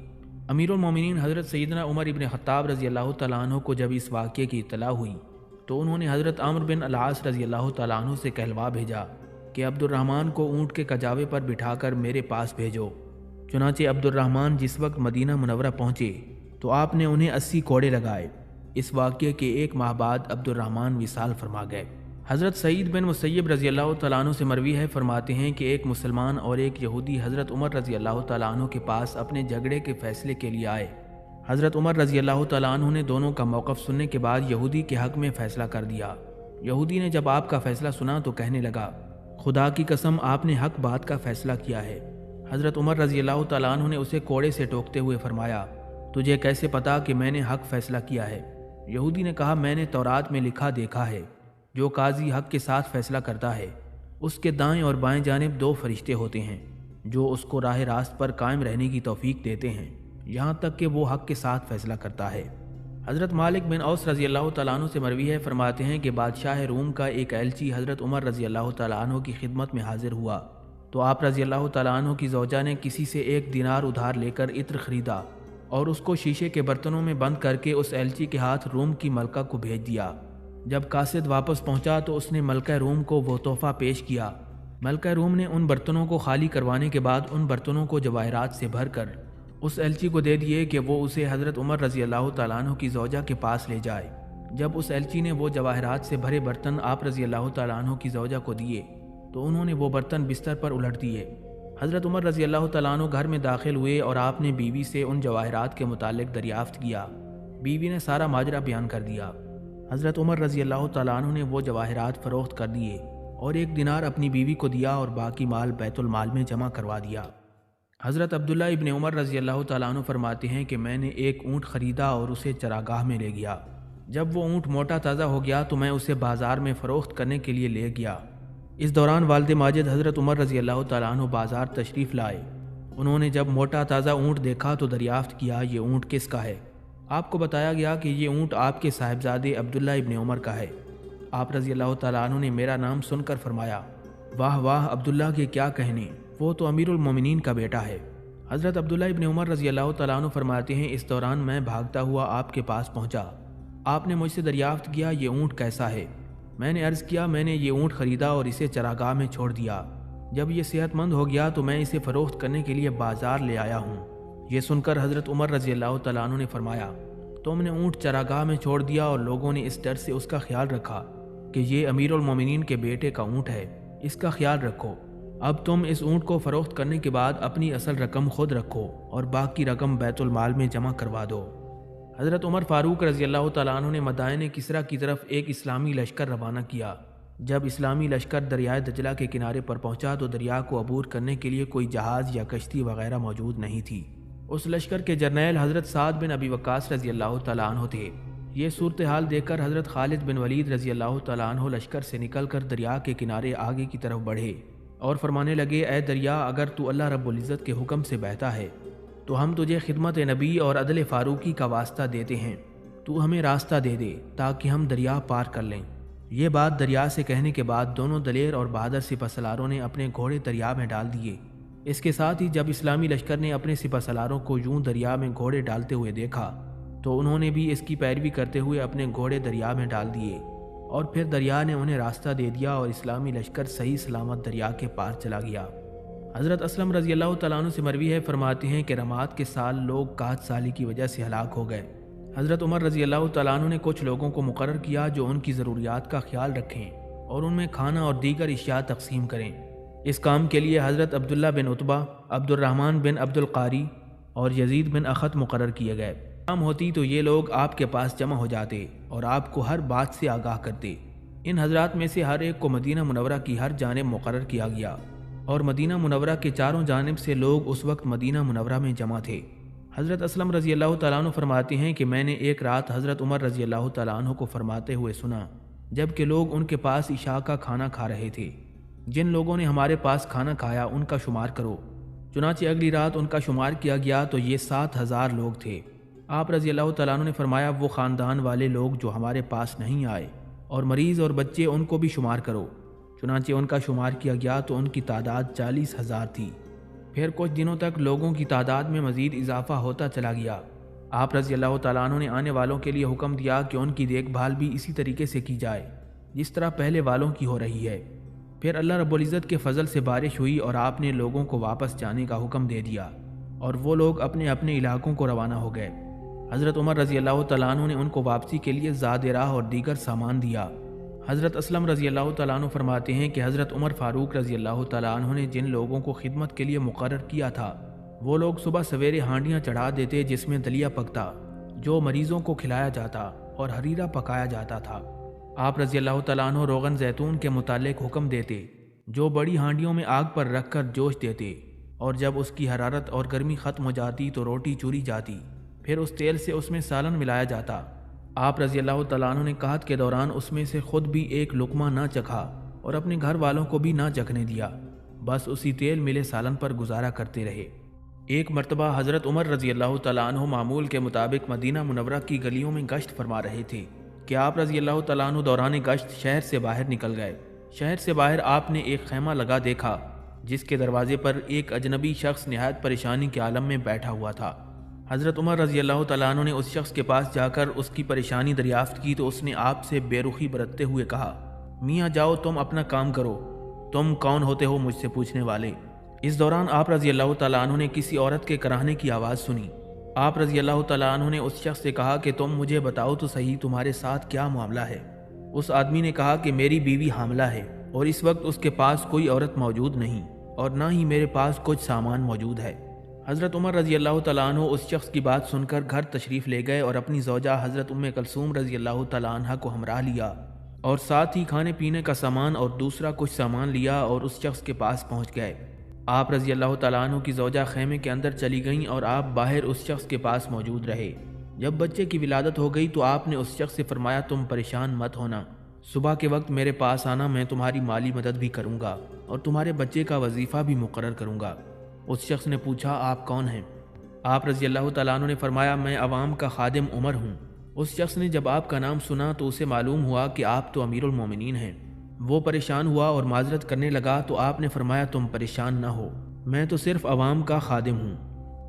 Speaker 1: امیر المومنین حضرت سیدنا عمر ابن خطاب رضی اللہ تعالیٰ عنہ کو جب اس واقعے کی اطلاع ہوئی تو انہوں نے حضرت عمرو بن العاص رضی اللہ تعالیٰ عنہ سے کہلوا بھیجا کہ عبد الرحمن کو اونٹ کے کجاوے پر بٹھا کر میرے پاس بھیجو۔ چنانچہ عبد الرحمن جس وقت مدینہ منورہ پہنچے تو آپ نے انہیں 80 کوڑے لگائے۔ اس واقعے کے 1 ماہ بعد عبد الرحمن وصال فرما گئے۔ حضرت سعید بن مسیب رضی اللہ تعالیٰ عنہ سے مروی ہے، فرماتے ہیں کہ ایک مسلمان اور ایک یہودی حضرت عمر رضی اللہ تعالیٰ عنہ کے پاس اپنے جھگڑے کے فیصلے کے لیے آئے۔ حضرت عمر رضی اللہ تعالیٰ عنہ نے دونوں کا موقف سننے کے بعد یہودی کے حق میں فیصلہ کر دیا۔ یہودی نے جب آپ کا فیصلہ سنا تو کہنے لگا خدا کی قسم آپ نے حق بات کا فیصلہ کیا ہے۔ حضرت عمر رضی اللہ تعالیٰ عنہ نے اسے کوڑے سے ٹوکتے ہوئے فرمایا تجھے کیسے پتا کہ میں نے حق فیصلہ کیا ہے؟ یہودی نے کہا میں نے تورات میں لکھا دیکھا ہے، جو قاضی حق کے ساتھ فیصلہ کرتا ہے اس کے دائیں اور بائیں جانب 2 فرشتے ہوتے ہیں جو اس کو راہ راست پر قائم رہنے کی توفیق دیتے ہیں یہاں تک کہ وہ حق کے ساتھ فیصلہ کرتا ہے۔ حضرت مالک بن اوس رضی اللہ تعالیٰ عنہ سے مروی ہے، فرماتے ہیں کہ بادشاہ روم کا ایک ایلچی حضرت عمر رضی اللہ تعالیٰ عنہ کی خدمت میں حاضر ہوا تو آپ رضی اللہ تعالیٰ عنہ کی زوجہ نے کسی سے 1 دینار ادھار لے کر عطر خریدا اور اس کو شیشے کے برتنوں میں بند کر کے اس ایلچی کے ہاتھ روم کی ملکہ کو بھیج دیا۔ جب قاصد واپس پہنچا تو اس نے ملکہ روم کو وہ تحفہ پیش کیا۔ ملکہ روم نے ان برتنوں کو خالی کروانے کے بعد ان برتنوں کو جواہرات سے بھر کر اس ایلچی کو دے دیے کہ وہ اسے حضرت عمر رضی اللہ تعالیٰ عنہ کی زوجہ کے پاس لے جائے۔ جب اس ایلچی نے وہ جواہرات سے بھرے برتن آپ رضی اللہ تعالیٰ عنہ کی زوجہ کو دیے تو انہوں نے وہ برتن بستر پر الٹ دیے۔ حضرت عمر رضی اللہ تعالیٰ عنہ گھر میں داخل ہوئے اور آپ نے بیوی سے ان جواہرات کے متعلق دریافت کیا۔ بیوی نے سارا ماجرا بیان کر دیا۔ حضرت عمر رضی اللہ تعالیٰ عنہ نے وہ جواہرات فروخت کر دیے اور 1 دینار اپنی بیوی کو دیا اور باقی مال بیت المال میں جمع کروا دیا۔ حضرت عبداللہ ابن عمر رضی اللہ تعالیٰ عنہ فرماتے ہیں کہ میں نے ایک اونٹ خریدا اور اسے چراگاہ میں لے گیا۔ جب وہ اونٹ موٹا تازہ ہو گیا تو میں اسے بازار میں فروخت کرنے کے لیے لے گیا۔ اس دوران والد ماجد حضرت عمر رضی اللہ تعالیٰ عنہ بازار تشریف لائے۔ انہوں نے جب موٹا تازہ اونٹ دیکھا تو دریافت کیا یہ اونٹ کس کا ہے؟ آپ کو بتایا گیا کہ یہ اونٹ آپ کے صاحبزادے عبداللہ ابن عمر کا ہے۔ آپ رضی اللہ تعالیٰ عنہ نے میرا نام سن کر فرمایا واہ واہ عبداللہ کے کیا کہنے، وہ تو امیر المومنین کا بیٹا ہے۔ حضرت عبداللہ ابن عمر رضی اللہ تعالیٰ عنہ فرماتے ہیں اس دوران میں بھاگتا ہوا آپ کے پاس پہنچا۔ آپ نے مجھ سے دریافت کیا یہ اونٹ کیسا ہے؟ میں نے عرض کیا میں نے یہ اونٹ خریدا اور اسے چراگاہ میں چھوڑ دیا۔ جب یہ صحت مند ہو گیا تو میں اسے فروخت کرنے کے لیے بازار لے آیا ہوں۔ یہ سن کر حضرت عمر رضی اللہ تعالیٰ عنہ نے فرمایا تم نے اونٹ چراگاہ میں چھوڑ دیا اور لوگوں نے اس ڈر سے اس کا خیال رکھا کہ یہ امیر المومنین کے بیٹے کا اونٹ ہے، اس کا خیال رکھو۔ اب تم اس اونٹ کو فروخت کرنے کے بعد اپنی اصل رقم خود رکھو اور باقی رقم بیت المال میں جمع کروا دو۔ حضرت عمر فاروق رضی اللہ تعالیٰ عنہ نے مدائن کسریٰ کی طرف ایک اسلامی لشکر روانہ کیا۔ جب اسلامی لشکر دریائے دجلہ کے کنارے پر پہنچا تو دریا کو عبور کرنے کے لیے کوئی جہاز یا کشتی وغیرہ موجود نہیں تھی۔ اس لشکر کے جرنیل حضرت سعد بن ابی وقاص رضی اللہ تعالیٰ عنہ تھے۔ یہ صورتحال دیکھ کر حضرت خالد بن ولید رضی اللہ تعالیٰ عنہ لشکر سے نکل کر دریا کے کنارے آگے کی طرف بڑھے اور فرمانے لگے، اے دریا، اگر تو اللہ رب العزت کے حکم سے بہتا ہے تو ہم تجھے خدمت نبی اور عدل فاروقی کا واسطہ دیتے ہیں، تو ہمیں راستہ دے دے تاکہ ہم دریا پار کر لیں۔ یہ بات دریا سے کہنے کے بعد دونوں دلیر اور بہادر سپہ سالاروں نے اپنے گھوڑے دریا میں ڈال دیے۔ اس کے ساتھ ہی جب اسلامی لشکر نے اپنے سپہ سالاروں کو یوں دریا میں گھوڑے ڈالتے ہوئے دیکھا تو انہوں نے بھی اس کی پیروی کرتے ہوئے اپنے گھوڑے دریا میں ڈال دیے، اور پھر دریا نے انہیں راستہ دے دیا اور اسلامی لشکر صحیح سلامت دریا کے پار چلا گیا۔ حضرت اسلم رضی اللہ تعالیٰ عنہ سے مروی ہے، فرماتے ہیں کہ رماد کے سال لوگ قحط سالی کی وجہ سے ہلاک ہو گئے۔ حضرت عمر رضی اللہ تعالیٰ عنہ نے کچھ لوگوں کو مقرر کیا جو ان کی ضروریات کا خیال رکھیں اور ان میں کھانا اور دیگر اشیاء تقسیم کریں۔ اس کام کے لیے حضرت عبداللہ بن عتبہ، عبد الرحمن بن عبد القاری اور یزید بن اخت مقرر کیے گئے۔ شام ہوتی تو یہ لوگ آپ کے پاس جمع ہو جاتے اور آپ کو ہر بات سے آگاہ کرتے۔ ان حضرات میں سے ہر ایک کو مدینہ منورہ کی ہر جانب مقرر کیا گیا، اور مدینہ منورہ کے چاروں جانب سے لوگ اس وقت مدینہ منورہ میں جمع تھے۔ حضرت اسلم رضی اللہ تعالیٰ عنہ فرماتے ہیں کہ میں نے ایک رات حضرت عمر رضی اللہ تعالیٰ عنہ کو فرماتے ہوئے سنا جب کہ لوگ ان کے پاس عشاء کا کھانا کھا رہے تھے، جن لوگوں نے ہمارے پاس کھانا کھایا ان کا شمار کرو۔ چنانچہ اگلی رات ان کا شمار کیا گیا تو یہ 7,000 لوگ تھے۔ آپ رضی اللہ تعالیٰ عنہ نے فرمایا، وہ خاندان والے لوگ جو ہمارے پاس نہیں آئے اور مریض اور بچے، ان کو بھی شمار کرو۔ چنانچہ ان کا شمار کیا گیا تو ان کی تعداد 40,000 تھی۔ پھر کچھ دنوں تک لوگوں کی تعداد میں مزید اضافہ ہوتا چلا گیا۔ آپ رضی اللہ تعالیٰ عنہ نے آنے والوں کے لیے حکم دیا کہ ان کی دیکھ بھال بھی اسی طریقے سے کی جائے جس طرح پہلے والوں کی ہو رہی ہے۔ پھر اللہ رب العزت کے فضل سے بارش ہوئی اور آپ نے لوگوں کو واپس جانے کا حکم دے دیا اور وہ لوگ اپنے اپنے علاقوں کو روانہ ہو گئے۔ حضرت عمر رضی اللہ تعالیٰ عنہ نے ان کو واپسی کے لیے زاد راہ اور دیگر سامان دیا۔ حضرت اسلم رضی اللہ تعالیٰ عنہ فرماتے ہیں کہ حضرت عمر فاروق رضی اللہ تعالیٰ عنہ نے جن لوگوں کو خدمت کے لیے مقرر کیا تھا وہ لوگ صبح سویرے ہانڈیاں چڑھا دیتے جس میں دلیا پکتا، جو مریضوں کو کھلایا جاتا، اور حریرہ پکایا جاتا تھا۔ آپ رضی اللہ تعالیٰ عنہ روغن زیتون کے متعلق حکم دیتے جو بڑی ہانڈیوں میں آگ پر رکھ کر جوش دیتے، اور جب اس کی حرارت اور گرمی ختم ہو جاتی تو روٹی چوری جاتی، پھر اس تیل سے اس میں سالن ملایا جاتا۔ آپ رضی اللہ تعالیٰ عنہ نے قحط کے دوران اس میں سے خود بھی ایک لقمہ نہ چکھا اور اپنے گھر والوں کو بھی نہ چکھنے دیا، بس اسی تیل ملے سالن پر گزارا کرتے رہے۔ ایک مرتبہ حضرت عمر رضی اللہ تعالیٰ عنہ معمول کے مطابق مدینہ منورہ کی گلیوں میں گشت فرما رہے تھے کہ آپ رضی اللہ تعالیٰ عنہ دوران گشت شہر سے باہر نکل گئے۔ شہر سے باہر آپ نے ایک خیمہ لگا دیکھا جس کے دروازے پر ایک اجنبی شخص نہایت پریشانی کے عالم میں بیٹھا ہوا تھا۔ حضرت عمر رضی اللہ تعالیٰ عنہ نے اس شخص کے پاس جا کر اس کی پریشانی دریافت کی تو اس نے آپ سے بے رخی برتتے ہوئے کہا، میاں جاؤ تم اپنا کام کرو، تم کون ہوتے ہو مجھ سے پوچھنے والے؟ اس دوران آپ رضی اللہ تعالیٰ عنہ نے کسی عورت کے کراہنے کی آواز سنی۔ آپ رضی اللہ تعالیٰ عنہ نے اس شخص سے کہا کہ تم مجھے بتاؤ تو صحیح تمہارے ساتھ کیا معاملہ ہے؟ اس آدمی نے کہا کہ میری بیوی حاملہ ہے اور اس وقت اس کے پاس کوئی عورت موجود نہیں اور نہ ہی میرے پاس کچھ سامان موجود ہے۔ حضرت عمر رضی اللہ تعالیٰ عنہ اس شخص کی بات سن کر گھر تشریف لے گئے اور اپنی زوجہ حضرت ام کلثوم رضی اللہ تعالیٰ عنہ کو ہمراہ لیا اور ساتھ ہی کھانے پینے کا سامان اور دوسرا کچھ سامان لیا اور اس شخص کے پاس پہنچ گئے۔ آپ رضی اللہ تعالیٰ عنہ کی زوجہ خیمے کے اندر چلی گئیں اور آپ باہر اس شخص کے پاس موجود رہے۔ جب بچے کی ولادت ہو گئی تو آپ نے اس شخص سے فرمایا، تم پریشان مت ہونا، صبح کے وقت میرے پاس آنا، میں تمہاری مالی مدد بھی کروں گا اور تمہارے بچے کا وظیفہ بھی مقرر کروں گا۔ اس شخص نے پوچھا، آپ کون ہیں؟ آپ رضی اللہ تعالیٰ عنہ نے فرمایا، میں عوام کا خادم عمر ہوں۔ اس شخص نے جب آپ کا نام سنا تو اسے معلوم ہوا کہ آپ تو امیر المومنین ہیں۔ وہ پریشان ہوا اور معذرت کرنے لگا تو آپ نے فرمایا، تم پریشان نہ ہو، میں تو صرف عوام کا خادم ہوں۔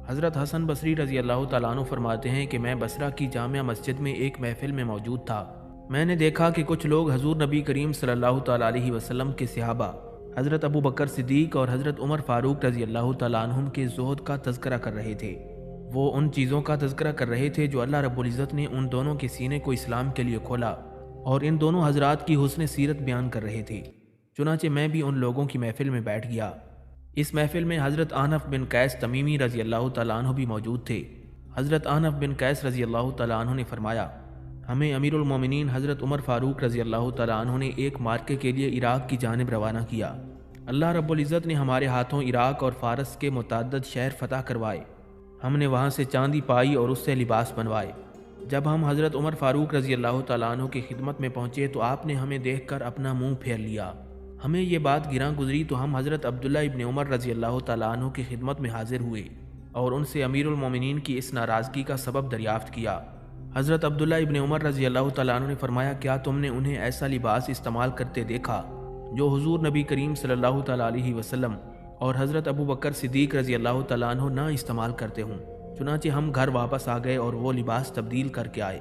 Speaker 1: حضرت حسن بصری رضی اللہ تعالیٰ عنہ فرماتے ہیں کہ میں بصرہ کی جامع مسجد میں ایک محفل میں موجود تھا۔ میں نے دیکھا کہ کچھ لوگ حضور نبی کریم صلی اللہ تعالیٰ علیہ وسلم کے صحابہ حضرت ابو بکر صدیق اور حضرت عمر فاروق رضی اللہ تعالیٰ عنہم کے زہد کا تذکرہ کر رہے تھے۔ وہ ان چیزوں کا تذکرہ کر رہے تھے جو اللہ رب العزت نے ان دونوں کے سینے کو اسلام کے لیے کھولا، اور ان دونوں حضرات کی حسن سیرت بیان کر رہے تھے۔ چنانچہ میں بھی ان لوگوں کی محفل میں بیٹھ گیا۔ اس محفل میں حضرت احنف بن قیس تمیمی رضی اللہ تعالیٰ عنہ بھی موجود تھے۔ حضرت احنف بن قیس رضی اللہ تعالیٰ عنہ نے فرمایا، ہمیں امیر المومنین حضرت عمر فاروق رضی اللہ تعالیٰ عنہ نے ایک مارکے کے لیے عراق کی جانب روانہ کیا۔ اللہ رب العزت نے ہمارے ہاتھوں عراق اور فارس کے متعدد شہر فتح کروائے۔ ہم نے وہاں سے چاندی پائی اور اس سے لباس بنوائے۔ جب ہم حضرت عمر فاروق رضی اللہ تعالیٰ عنہ کی خدمت میں پہنچے تو آپ نے ہمیں دیکھ کر اپنا منہ پھیر لیا۔ ہمیں یہ بات گراں گزری تو ہم حضرت عبداللہ ابن عمر رضی اللہ تعالیٰ عنہ کی خدمت میں حاضر ہوئے اور ان سے امیر المومنین کی اس ناراضگی کا سبب دریافت کیا۔ حضرت عبداللہ ابن عمر رضی اللہ تعالیٰ عنہ نے فرمایا، کیا تم نے انہیں ایسا لباس استعمال کرتے دیکھا جو حضور نبی کریم صلی اللہ تعالیٰ علیہ وسلم اور حضرت ابو بکر صدیق رضی اللہ تعالیٰ عنہ نہ استعمال کرتے ہوں؟ چنانچہ ہم گھر واپس آ گئے اور وہ لباس تبدیل کر کے آئے،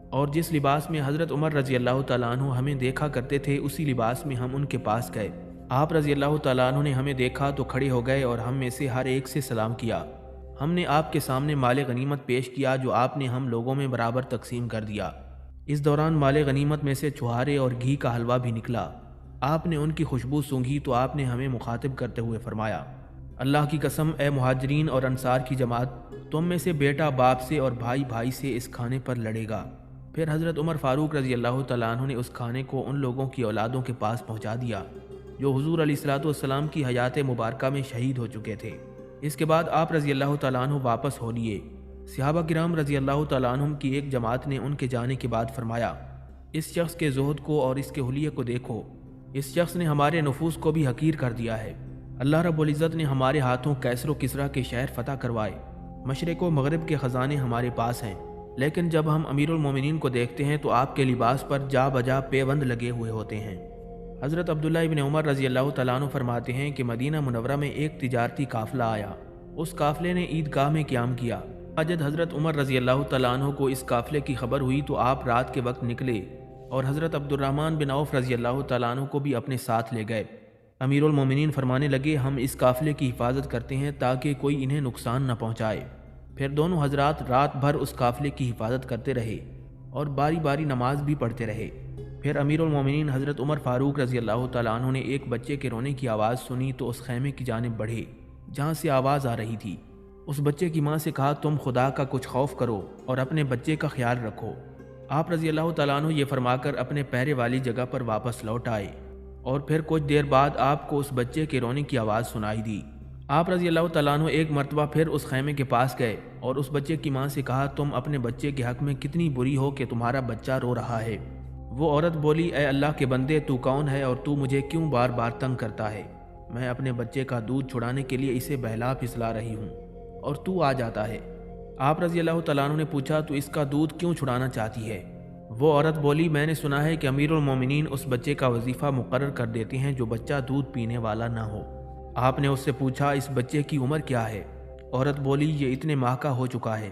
Speaker 1: اور جس لباس میں حضرت عمر رضی اللہ تعالیٰ عنہ ہمیں دیکھا کرتے تھے اسی لباس میں ہم ان کے پاس گئے۔ آپ رضی اللہ تعالیٰ عنہ نے ہمیں دیکھا تو کھڑے ہو گئے اور ہم میں سے ہر ایک سے سلام کیا۔ ہم نے آپ کے سامنے مال غنیمت پیش کیا جو آپ نے ہم لوگوں میں برابر تقسیم کر دیا۔ اس دوران مال غنیمت میں سے چھہارے اور گھی کا حلوہ بھی نکلا۔ آپ نے ان کی خوشبو سونگھی تو آپ نے ہمیں مخاطب کرتے ہوئے فرمایا، اللہ کی قسم اے مہاجرین اور انصار کی جماعت، تم میں سے بیٹا باپ سے اور بھائی بھائی سے اس کھانے پر لڑے گا۔ پھر حضرت عمر فاروق رضی اللہ تعالیٰ عنہ نے اس کھانے کو ان لوگوں کی اولادوں کے پاس پہنچا دیا جو حضور علیہ الصلوۃ والسلام کی حیات مبارکہ میں شہید ہو چکے تھے۔ اس کے بعد آپ رضی اللہ تعالیٰ عنہ واپس ہو لیے۔ صحابہ کرام رضی اللہ تعالیٰ عنہم کی ایک جماعت نے ان کے جانے کے بعد فرمایا، اس شخص کے زہد کو اور اس کے حلیے کو دیکھو، اس شخص نے ہمارے نفوس کو بھی حقیر کر دیا ہے۔ اللہ رب العزت نے ہمارے ہاتھوں کیسر و کسریٰ کے شہر فتح کروائے، مشرق و مغرب کے خزانے ہمارے پاس ہیں، لیکن جب ہم امیر المومنین کو دیکھتے ہیں تو آپ کے لباس پر جا بجا پیوند لگے ہوئے ہوتے ہیں۔ حضرت عبداللہ ابن عمر رضی اللہ تعالیٰ عنہ فرماتے ہیں کہ مدینہ منورہ میں ایک تجارتی قافلہ آیا، اس قافلے نے عیدگاہ میں قیام کیا۔ جب حضرت عمر رضی اللہ تعالیٰ عنہ کو اس قافلے کی خبر ہوئی تو آپ رات کے وقت نکلے اور حضرت عبد الرحمن بن عوف رضی اللہ تعالیٰ عنہ کو بھی اپنے ساتھ لے گئے۔ امیر المومنین فرمانے لگے، ہم اس قافلے کی حفاظت کرتے ہیں تاکہ کوئی انہیں نقصان نہ پہنچائے۔ پھر دونوں حضرات رات بھر اس قافلے کی حفاظت کرتے رہے اور باری باری نماز بھی پڑھتے رہے۔ پھر امیر المومنین حضرت عمر فاروق رضی اللہ تعالیٰ عنہ نے ایک بچے کے رونے کی آواز سنی تو اس خیمے کی جانب بڑھے جہاں سے آواز آ رہی تھی۔ اس بچے کی ماں سے کہا، تم خدا کا کچھ خوف کرو اور اپنے بچے کا خیال رکھو۔ آپ رضی اللہ تعالیٰ عنہ یہ فرما کر اپنے پہرے والی جگہ پر واپس لوٹ آئے اور پھر کچھ دیر بعد آپ کو اس بچے کے رونے کی آواز سنائی دی۔ آپ رضی اللہ تعالیٰ عنہ ایک مرتبہ پھر اس خیمے کے پاس گئے اور اس بچے کی ماں سے کہا، تم اپنے بچے کے حق میں کتنی بری ہو کہ تمہارا بچہ رو رہا ہے۔ وہ عورت بولی، اے اللہ کے بندے، تو کون ہے اور تو مجھے کیوں بار بار تنگ کرتا ہے؟ میں اپنے بچے کا دودھ چھڑانے کے لیے اسے بہلا پھسلا رہی ہوں اور تو آ جاتا ہے۔ آپ رضی اللہ تعالیٰ عنہ نے پوچھا، تو اس کا دودھ کیوں چھڑانا چاہتی ہے؟ وہ عورت بولی، میں نے سنا ہے کہ امیر المومنین اس بچے کا وظیفہ مقرر کر دیتے ہیں جو بچہ دودھ پینے والا نہ ہو۔ آپ نے اس سے پوچھا، اس بچے کی عمر کیا ہے؟ عورت بولی، یہ اتنے ماہ کا ہو چکا ہے۔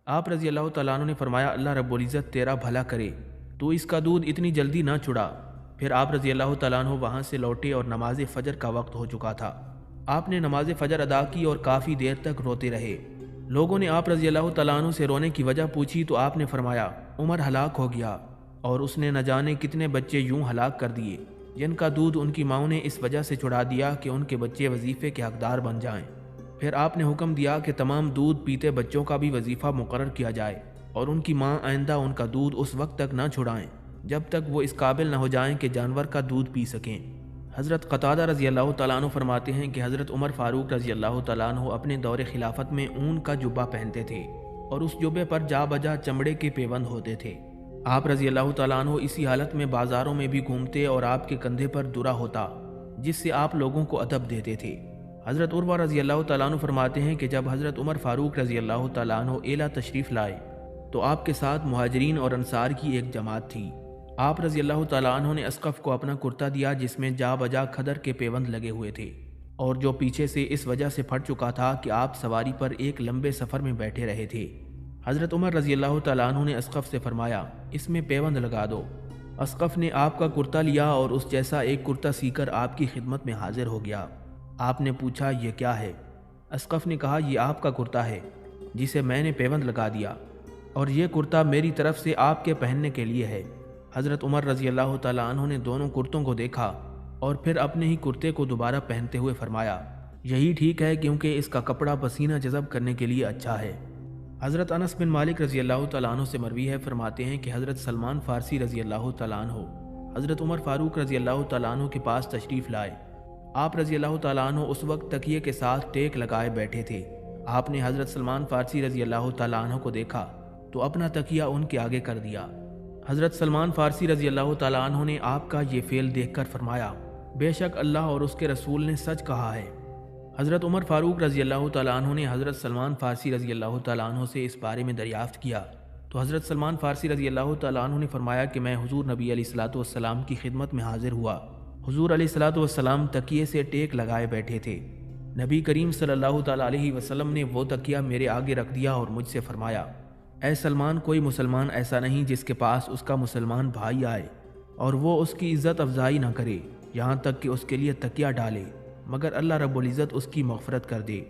Speaker 1: آپ رضی اللہ تعالیٰ عنہ نے فرمایا، اللہ رب العزت تیرا بھلا کرے، تو اس کا دودھ اتنی جلدی نہ چھڑا۔ پھر آپ رضی اللہ تعالیٰ عنہ وہاں سے لوٹے اور نماز فجر کا وقت ہو چکا تھا۔ آپ نے نماز فجر ادا کی اور کافی دیر تک روتے رہے۔ لوگوں نے آپ رضی اللہ تعالیٰ عنہ سے رونے کی وجہ پوچھی تو آپ نے فرمایا، عمر ہلاک ہو گیا اور اس نے نہ جانے کتنے بچے یوں ہلاک کر دیے جن کا دودھ ان کی ماؤں نے اس وجہ سے چھڑا دیا کہ ان کے بچے وظیفے کے حقدار بن جائیں۔ پھر آپ نے حکم دیا کہ تمام دودھ پیتے بچوں کا بھی وظیفہ مقرر کیا جائے اور ان کی ماں آئندہ ان کا دودھ اس وقت تک نہ چھڑائیں جب تک وہ اس قابل نہ ہو جائیں کہ جانور کا دودھ پی سکیں۔ حضرت قتادہ رضی اللہ تعالیٰ عنہ فرماتے ہیں کہ حضرت عمر فاروق رضی اللہ تعالیٰ عنہ اپنے دور خلافت میں اون کا جبہ پہنتے تھے اور اس جبے پر جا بجا چمڑے کے پیوند ہوتے تھے۔ آپ رضی اللہ تعالیٰ عنہ اسی حالت میں بازاروں میں بھی گھومتے اور آپ کے کندھے پر درہ ہوتا جس سے آپ لوگوں کو ادب دیتے تھے۔ حضرت عروہ رضی اللہ تعالیٰ عنہ فرماتے ہیں کہ جب حضرت عمر فاروق رضی اللہ تعالیٰ عنہ ایلا تشریف لائے تو آپ کے ساتھ مہاجرین اور انصار کی ایک جماعت تھی۔ آپ رضی اللہ تعالیٰ عنہ نے اسقف کو اپنا کرتا دیا جس میں جا بجا کھدر کے پیوند لگے ہوئے تھے اور جو پیچھے سے اس وجہ سے پھٹ چکا تھا کہ آپ سواری پر ایک لمبے سفر میں بیٹھے رہے تھے۔ حضرت عمر رضی اللہ تعالیٰ عنہ نے اسقف سے فرمایا، اس میں پیوند لگا دو۔ اسقف نے آپ کا کرتا لیا اور اس جیسا ایک کرتا سی کر آپ کی خدمت میں حاضر ہو گیا۔ آپ نے پوچھا، یہ کیا ہے؟ اسقف نے کہا، یہ آپ کا کرتا ہے جسے میں نے پیوند لگا دیا اور یہ کرتا میری طرف سے آپ کے پہننے کے لیے ہے۔ حضرت عمر رضی اللہ تعالیٰ عنہ نے دونوں کرتوں کو دیکھا اور پھر اپنے ہی کرتے کو دوبارہ پہنتے ہوئے فرمایا، یہی ٹھیک ہے کیونکہ اس کا کپڑا پسینہ جذب کرنے کے لیے اچھا ہے۔ حضرت انس بن مالک رضی اللہ تعالیٰ عنہ سے مروی ہے، فرماتے ہیں کہ حضرت سلمان فارسی رضی اللہ تعالیٰ عنہ حضرت عمر فاروق رضی اللہ تعالیٰ عنہ کے پاس تشریف لائے۔ آپ رضی اللہ تعالیٰ عنہ اس وقت تکیے کے ساتھ ٹیک لگائے بیٹھے تھے آپ نے حضرت سلمان فارسی رضی اللہ تعالیٰ عنہ کو دیکھا تو اپنا تکیہ ان کے آگے کر دیا۔ حضرت سلمان فارسی رضی اللہ تعالیٰ عنہ نے آپ کا یہ فعل دیکھ کر فرمایا، بے شک اللہ اور اس کے رسول نے سچ کہا ہے۔ حضرت عمر فاروق رضی اللہ تعالیٰ عنہ نے حضرت سلمان فارسی رضی اللہ تعالیٰ عنہ سے اس بارے میں دریافت کیا تو حضرت سلمان فارسی رضی اللہ تعالیٰ عنہ نے فرمایا کہ میں حضور نبی علیہ الصلوۃ والسلام کی خدمت میں حاضر ہوا۔ حضور علیہ الصلوۃ والسلام تکیے سے ٹیک لگائے بیٹھے تھے۔ نبی کریم صلی اللہ تعالیٰ علیہ وسلم نے وہ تکیہ میرے آگے رکھ دیا اور مجھ سے فرمایا، اے سلمان، کوئی مسلمان ایسا نہیں جس کے پاس اس کا مسلمان بھائی آئے اور وہ اس کی عزت افزائی نہ کرے یہاں تک کہ اس کے لیے تکیہ ڈالے، مگر اللہ رب العزت اس کی مغفرت کر دے۔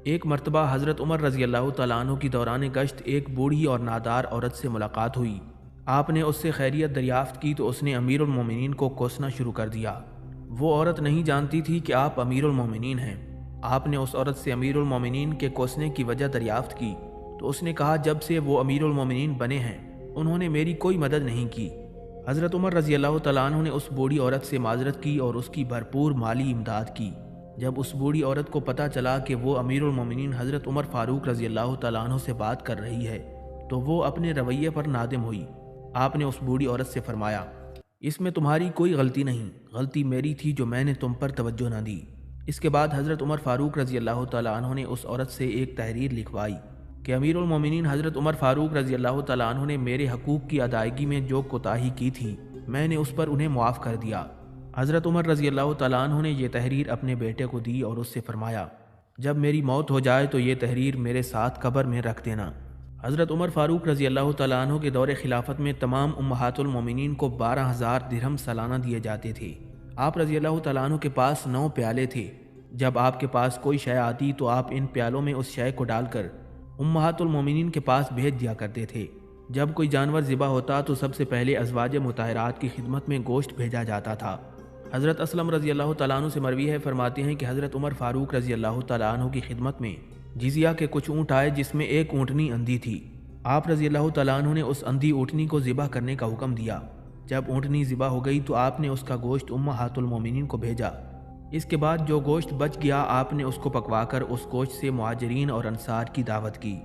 Speaker 1: ایک مرتبہ حضرت عمر رضی اللہ تعالیٰ عنہ کی دوران گشت ایک بوڑھی اور نادار عورت سے ملاقات ہوئی۔ آپ نے اس سے خیریت دریافت کی تو اس نے امیر المومنین کو کوسنا شروع کر دیا۔ وہ عورت نہیں جانتی تھی کہ آپ امیر المومنین ہیں۔ آپ نے اس عورت سے امیر المومنین کے کوسنے کی وجہ دریافت کی تو اس نے کہا، جب سے وہ امیر المومنین بنے ہیں انہوں نے میری کوئی مدد نہیں کی۔ حضرت عمر رضی اللہ تعالیٰ عنہ نے اس بوڑھی عورت سے معذرت کی اور اس کی بھرپور مالی امداد کی۔ جب اس بوڑھی عورت کو پتہ چلا کہ وہ امیر المومنین حضرت عمر فاروق رضی اللہ تعالیٰ عنہ سے بات کر رہی ہے تو وہ اپنے رویے پر نادم ہوئی۔ آپ نے اس بوڑھی عورت سے فرمایا، اس میں تمہاری کوئی غلطی نہیں، غلطی میری تھی جو میں نے تم پر توجہ نہ دی۔ اس کے بعد حضرت عمر فاروق رضی اللہ تعالیٰ عنہ نے اس عورت سے ایک تحریر لکھوائی کہ امیر المومنین حضرت عمر فاروق رضی اللہ تعالیٰ عنہ نے میرے حقوق کی ادائیگی میں جو کوتاہی کی تھی میں نے اس پر انہیں معاف کر دیا۔ حضرت عمر رضی اللہ تعالیٰ عنہ نے یہ تحریر اپنے بیٹے کو دی اور اس سے فرمایا، جب میری موت ہو جائے تو یہ تحریر میرے ساتھ قبر میں رکھ دینا۔ حضرت عمر فاروق رضی اللہ تعالیٰ عنہ کے دور خلافت میں تمام امہات المومنین کو 12,000 درہم سالانہ دیے جاتے تھے۔ آپ رضی اللہ تعالیٰ عنہ کے پاس 9 پیالے تھے۔ جب آپ کے پاس کوئی شے آتی تو آپ ان پیالوں میں اس شے کو ڈال کر امہات المومنین کے پاس بھیج دیا کرتے تھے۔ جب کوئی جانور ذبح ہوتا تو سب سے پہلے ازواج مطہرات کی خدمت میں گوشت بھیجا جاتا تھا۔ حضرت اسلم رضی اللہ تعالیٰ عنہ سے مروی ہے، فرماتے ہیں کہ حضرت عمر فاروق رضی اللہ تعالیٰ عنہ کی خدمت میں جزیہ کے کچھ اونٹ آئے جس میں ایک اونٹنی اندھی تھی۔ آپ رضی اللہ تعالیٰ عنہ نے اس اندھی اونٹنی کو ذبح کرنے کا حکم دیا۔ جب اونٹنی ذبح ہو گئی تو آپ نے اس کا گوشت امہات المومنین کو بھیجا۔ اس کے بعد جو گوشت بچ گیا آپ نے اس کو پکوا کر اس گوشت سے مہاجرین اور انصار کی دعوت کی۔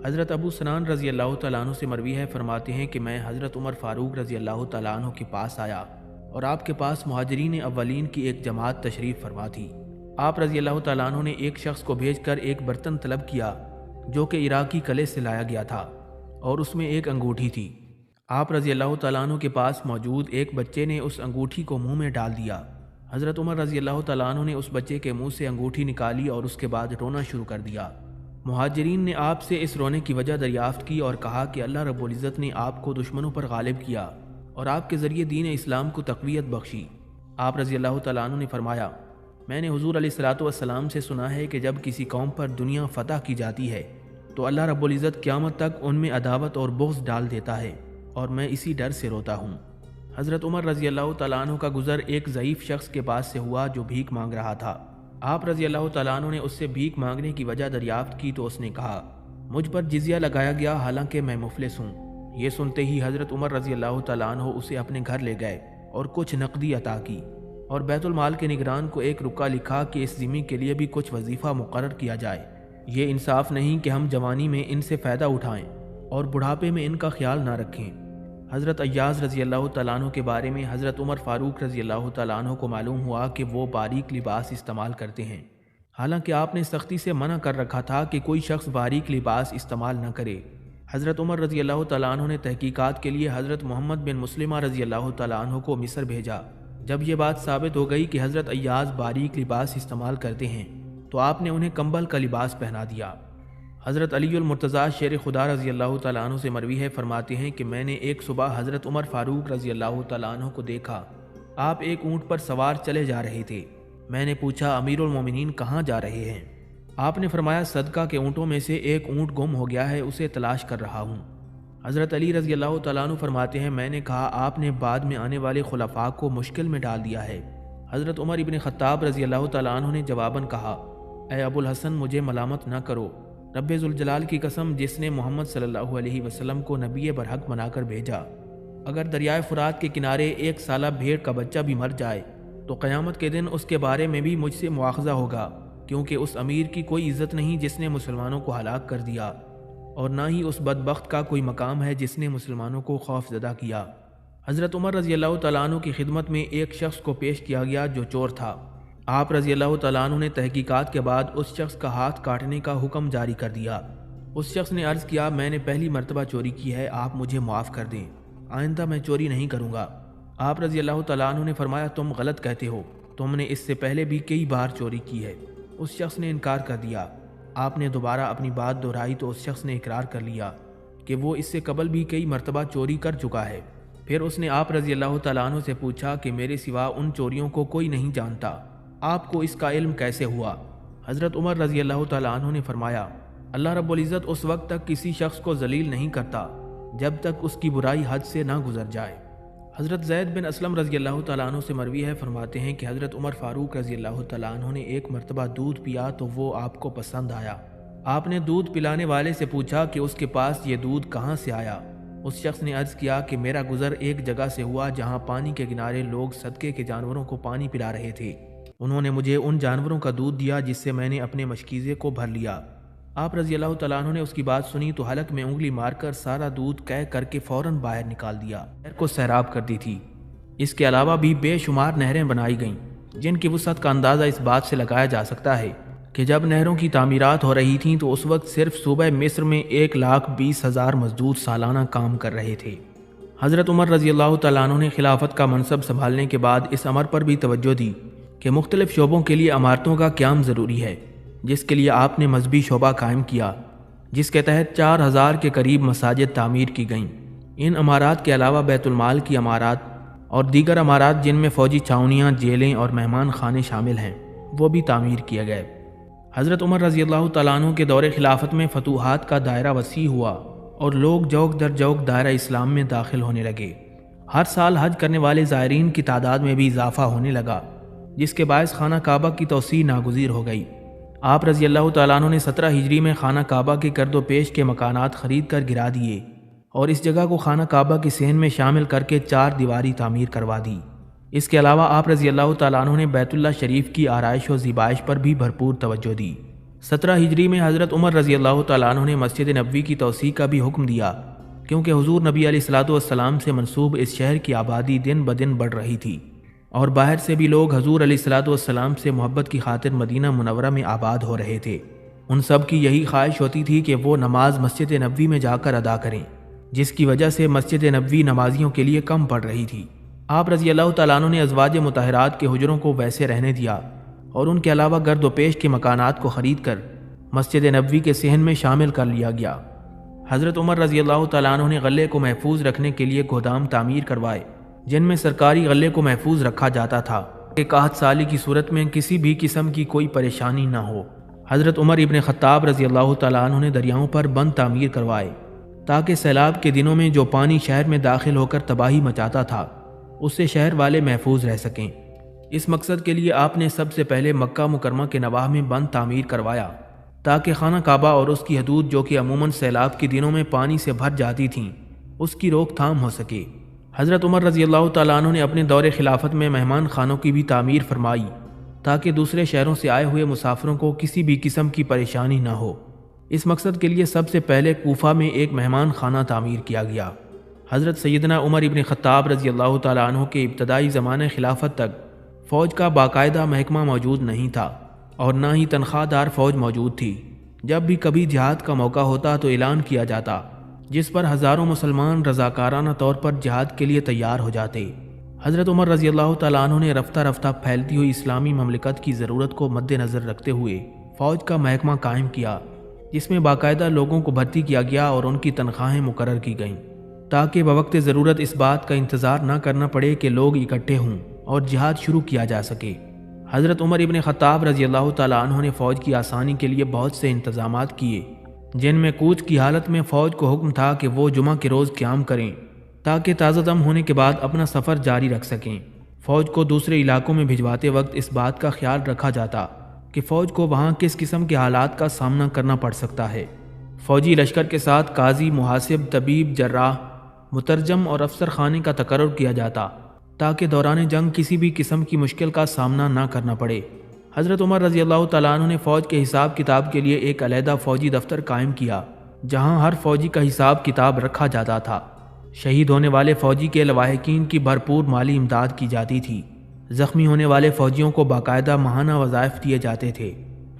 Speaker 1: حضرت ابو سنان رضی اللہ تعالیٰ عنہ سے مروی ہے، فرماتے ہیں کہ میں حضرت عمر فاروق رضی اللہ تعالیٰ عنہ کے پاس آیا اور آپ کے پاس مہاجرین اولین کی ایک جماعت تشریف فرما تھی۔ آپ رضی اللہ تعالیٰ عنہ نے ایک شخص کو بھیج کر ایک برتن طلب کیا جو کہ عراقی قلعے سے لایا گیا تھا اور اس میں ایک انگوٹھی تھی۔ آپ رضی اللہ تعالیٰ عنہ کے پاس موجود ایک بچے نے اس انگوٹھی کو منہ میں ڈال دیا۔ حضرت عمر رضی اللہ تعالیٰ عنہ نے اس بچے کے منہ سے انگوٹھی نکالی اور اس کے بعد رونا شروع کر دیا۔ مہاجرین نے آپ سے اس رونے کی وجہ دریافت کی اور کہا کہ اللہ رب العزت نے آپ کو دشمنوں پر غالب کیا اور آپ کے ذریعے دین اسلام کو تقویت بخشی۔ آپ رضی اللہ تعالیٰ عنہ نے فرمایا، میں نے حضور علیہ الصلوۃ والسلام سے سنا ہے کہ جب کسی قوم پر دنیا فتح کی جاتی ہے تو اللہ رب العزت قیامت تک ان میں عداوت اور بغض ڈال دیتا ہے، اور میں اسی ڈر سے روتا ہوں۔ حضرت عمر رضی اللہ تعالیٰ عنہ کا گزر ایک ضعیف شخص کے پاس سے ہوا جو بھیک مانگ رہا تھا۔ آپ رضی اللہ تعالیٰ عنہ نے اس سے بھیک مانگنے کی وجہ دریافت کی تو اس نے کہا، مجھ پر جزیہ لگایا گیا حالانکہ میں مفلس ہوں۔ یہ سنتے ہی حضرت عمر رضی اللہ تعالیٰ عنہ اسے اپنے گھر لے گئے اور کچھ نقدی عطا کی اور بیت المال کے نگران کو ایک رکا لکھا کہ اس ذمہ کے لیے بھی کچھ وظیفہ مقرر کیا جائے۔ یہ انصاف نہیں کہ ہم جوانی میں ان سے فائدہ اٹھائیں اور بڑھاپے میں ان کا خیال نہ رکھیں۔ حضرت ایاز رضی اللہ تعالیٰ عنہ کے بارے میں حضرت عمر فاروق رضی اللہ تعالیٰ عنہ کو معلوم ہوا کہ وہ باریک لباس استعمال کرتے ہیں، حالانکہ آپ نے سختی سے منع کر رکھا تھا کہ کوئی شخص باریک لباس استعمال نہ کرے۔ حضرت عمر رضی اللہ تعالیٰ عنہ نے تحقیقات کے لیے حضرت محمد بن مسلمہ رضی اللہ تعالیٰ عنہ کو مصر بھیجا۔ جب یہ بات ثابت ہو گئی کہ حضرت ایاز باریک لباس استعمال کرتے ہیں تو آپ نے انہیں کمبل کا لباس پہنا دیا۔ حضرت علی المرتضیٰ شیر خدا رضی اللہ تعالیٰ عنہ سے مروی ہے، فرماتے ہیں کہ میں نے ایک صبح حضرت عمر فاروق رضی اللہ تعالیٰ عنہ کو دیکھا، آپ ایک اونٹ پر سوار چلے جا رہے تھے۔ میں نے پوچھا، امیر المومنین کہاں جا رہے ہیں؟ آپ نے فرمایا، صدقہ کے اونٹوں میں سے ایک اونٹ گم ہو گیا ہے، اسے تلاش کر رہا ہوں۔ حضرت علی رضی اللہ تعالیٰ عنہ فرماتے ہیں، میں نے کہا آپ نے بعد میں آنے والے خلفاء کو مشکل میں ڈال دیا ہے۔ حضرت عمر ابن خطاب رضی اللہ تعالیٰ عنہ نے جواباً کہا، اے ابو الحسن مجھے ملامت نہ کرو، رب ذوالجلال کی قسم جس نے محمد صلی اللہ علیہ وسلم کو نبی برحق بنا کر بھیجا، اگر دریائے فرات کے کنارے ایک سالہ بھیڑ کا بچہ بھی مر جائے تو قیامت کے دن اس کے بارے میں بھی مجھ سے مواخذہ ہوگا۔ کیونکہ اس امیر کی کوئی عزت نہیں جس نے مسلمانوں کو ہلاک کر دیا، اور نہ ہی اس بدبخت کا کوئی مقام ہے جس نے مسلمانوں کو خوف زدہ کیا۔ حضرت عمر رضی اللہ تعالیٰ عنہ کی خدمت میں ایک شخص کو پیش کیا گیا جو چور تھا۔ آپ رضی اللہ تعالیٰ عنہ نے تحقیقات کے بعد اس شخص کا ہاتھ کاٹنے کا حکم جاری کر دیا۔ اس شخص نے عرض کیا، میں نے پہلی مرتبہ چوری کی ہے، آپ مجھے معاف کر دیں، آئندہ میں چوری نہیں کروں گا۔ آپ رضی اللہ تعالیٰ عنہ نے فرمایا، تم غلط کہتے ہو، تم نے اس سے پہلے بھی کئی بار چوری کی ہے۔ اس شخص نے انکار کر دیا۔ آپ نے دوبارہ اپنی بات دہرائی تو اس شخص نے اقرار کر لیا کہ وہ اس سے قبل بھی کئی مرتبہ چوری کر چکا ہے۔ پھر اس نے آپ رضی اللہ تعالیٰ عنہ سے پوچھا کہ میرے سوا ان چوریوں کو کوئی نہیں جانتا، آپ کو اس کا علم کیسے ہوا؟ حضرت عمر رضی اللہ تعالیٰ عنہ نے فرمایا، اللہ رب العزت اس وقت تک کسی شخص کو ذلیل نہیں کرتا جب تک اس کی برائی حد سے نہ گزر جائے۔ حضرت زید بن اسلم رضی اللہ تعالیٰ عنہ سے مروی ہے، فرماتے ہیں کہ حضرت عمر فاروق رضی اللہ تعالیٰ عنہ نے ایک مرتبہ دودھ پیا تو وہ آپ کو پسند آیا۔ آپ نے دودھ پلانے والے سے پوچھا کہ اس کے پاس یہ دودھ کہاں سے آیا؟ اس شخص نے عرض کیا کہ میرا گزر ایک جگہ سے ہوا جہاں پانی کے کنارے لوگ صدقے کے جانوروں کو پانی پلا رہے تھے۔ انہوں نے مجھے ان جانوروں کا دودھ دیا جس سے میں نے اپنے مشکیزے کو بھر لیا۔ آپ رضی اللہ تعالیٰ عنہ نے اس کی بات سنی تو حلق میں انگلی مار کر سارا دودھ قے کر کے فوراً باہر نکال دیا، نہر کو سیراب کر دی تھی۔ اس کے علاوہ بھی بے شمار نہریں بنائی گئیں جن کی وسعت کا اندازہ اس بات سے لگایا جا سکتا ہے کہ جب نہروں کی تعمیرات ہو رہی تھیں تو اس وقت صرف صوبہ مصر میں 1,20,000 مزدور سالانہ کام کر رہے تھے۔ حضرت عمر رضی اللہ تعالیٰ عنہ نے خلافت کا منصب سنبھالنے کے بعد اس امر پر بھی توجہ دی کہ مختلف شعبوں کے لیے عمارتوں کا قیام ضروری ہے، جس کے لیے آپ نے مذہبی شعبہ قائم کیا، جس کے تحت 4,000 کے قریب مساجد تعمیر کی گئیں۔ ان عمارات کے علاوہ بیت المال کی عمارات اور دیگر عمارات جن میں فوجی چھاؤنیاں، جیلیں اور مہمان خانے شامل ہیں، وہ بھی تعمیر کیے گئے۔ حضرت عمر رضی اللہ تعالیٰ عنہ کے دور خلافت میں فتوحات کا دائرہ وسیع ہوا اور لوگ جوک در جوک دائرہ اسلام میں داخل ہونے لگے۔ ہر سال حج کرنے والے زائرین کی تعداد میں بھی اضافہ ہونے لگا، جس کے باعث خانہ کعبہ کی توسیع ناگزیر ہو گئی۔ آپ رضی اللہ تعالیٰ عنہ نے 17 ہجری میں خانہ کعبہ کے گرد و پیش کے مکانات خرید کر گرا دیے اور اس جگہ کو خانہ کعبہ کی صحن میں شامل کر کے 4 دیواری تعمیر کروا دی۔ اس کے علاوہ آپ رضی اللہ تعالیٰ عنہ نے بیت اللہ شریف کی آرائش و زیبائش پر بھی بھرپور توجہ دی۔ 17 ہجری میں حضرت عمر رضی اللہ تعالیٰ عنہ نے مسجد نبوی کی توسیع کا بھی حکم دیا، کیونکہ حضور نبی علیہ الصلوۃ والسلام سے منسوب اس شہر کی آبادی دن بدن بڑھ رہی تھی اور باہر سے بھی لوگ حضور علیہ الصلوۃ والسلام سے محبت کی خاطر مدینہ منورہ میں آباد ہو رہے تھے۔ ان سب کی یہی خواہش ہوتی تھی کہ وہ نماز مسجد نبوی میں جا کر ادا کریں، جس کی وجہ سے مسجد نبوی نمازیوں کے لیے کم پڑ رہی تھی۔ آپ رضی اللہ تعالیٰ عنہ نے ازواج مطہرات کے حجروں کو ویسے رہنے دیا اور ان کے علاوہ گرد و پیش کے مکانات کو خرید کر مسجد نبوی کے صحن میں شامل کر لیا گیا۔ حضرت عمر رضی اللہ تعالیٰ عنہ نے غلے کو محفوظ رکھنے کے لیے گودام تعمیر کروائے جن میں سرکاری غلے کو محفوظ رکھا جاتا تھا کہ قحط سالی کی صورت میں کسی بھی قسم کی کوئی پریشانی نہ ہو۔ حضرت عمر ابن خطاب رضی اللہ تعالیٰ عنہ نے دریاؤں پر بند تعمیر کروائے تاکہ سیلاب کے دنوں میں جو پانی شہر میں داخل ہو کر تباہی مچاتا تھا اس سے شہر والے محفوظ رہ سکیں۔ اس مقصد کے لیے آپ نے سب سے پہلے مکہ مکرمہ کے نواح میں بند تعمیر کروایا تاکہ خانہ کعبہ اور اس کی حدود جو کہ عموماً سیلاب کے دنوں میں پانی سے بھر جاتی تھیں اس کی روک تھام ہو سکے۔ حضرت عمر رضی اللہ تعالیٰ عنہ نے اپنے دور خلافت میں مہمان خانوں کی بھی تعمیر فرمائی تاکہ دوسرے شہروں سے آئے ہوئے مسافروں کو کسی بھی قسم کی پریشانی نہ ہو۔ اس مقصد کے لیے سب سے پہلے کوفہ میں ایک مہمان خانہ تعمیر کیا گیا۔ حضرت سیدنا عمر ابن خطاب رضی اللہ تعالیٰ عنہ کے ابتدائی زمانہ خلافت تک فوج کا باقاعدہ محکمہ موجود نہیں تھا اور نہ ہی تنخواہ دار فوج موجود تھی۔ جب بھی کبھی جہاد کا موقع ہوتا تو اعلان کیا جاتا، جس پر ہزاروں مسلمان رضاکارانہ طور پر جہاد کے لیے تیار ہو جاتے۔ حضرت عمر رضی اللہ تعالیٰ عنہ نے رفتہ رفتہ پھیلتی ہوئی اسلامی مملکت کی ضرورت کو مد نظر رکھتے ہوئے فوج کا محکمہ قائم کیا، جس میں باقاعدہ لوگوں کو بھرتی کیا گیا اور ان کی تنخواہیں مقرر کی گئیں تاکہ بوقت ضرورت اس بات کا انتظار نہ کرنا پڑے کہ لوگ اکٹھے ہوں اور جہاد شروع کیا جا سکے۔ حضرت عمر ابن خطاب رضی اللہ تعالیٰ عنہ نے فوج کی آسانی کے لیے بہت سے انتظامات کیے، جن میں کوچ کی حالت میں فوج کو حکم تھا کہ وہ جمعہ کے روز قیام کریں تاکہ تازہ دم ہونے کے بعد اپنا سفر جاری رکھ سکیں۔ فوج کو دوسرے علاقوں میں بھجواتے وقت اس بات کا خیال رکھا جاتا کہ فوج کو وہاں کس قسم کے حالات کا سامنا کرنا پڑ سکتا ہے۔ فوجی لشکر کے ساتھ قاضی، محاسب، طبیب، جراح، مترجم اور افسر خانے کا تقرر کیا جاتا تاکہ دوران جنگ کسی بھی قسم کی مشکل کا سامنا نہ کرنا پڑے۔ حضرت عمر رضی اللہ تعالیٰ عنہ نے فوج کے حساب کتاب کے لیے ایک علیحدہ فوجی دفتر قائم کیا، جہاں ہر فوجی کا حساب کتاب رکھا جاتا تھا۔ شہید ہونے والے فوجی کے لواحقین کی بھرپور مالی امداد کی جاتی تھی۔ زخمی ہونے والے فوجیوں کو باقاعدہ ماہانہ وظائف دیے جاتے تھے۔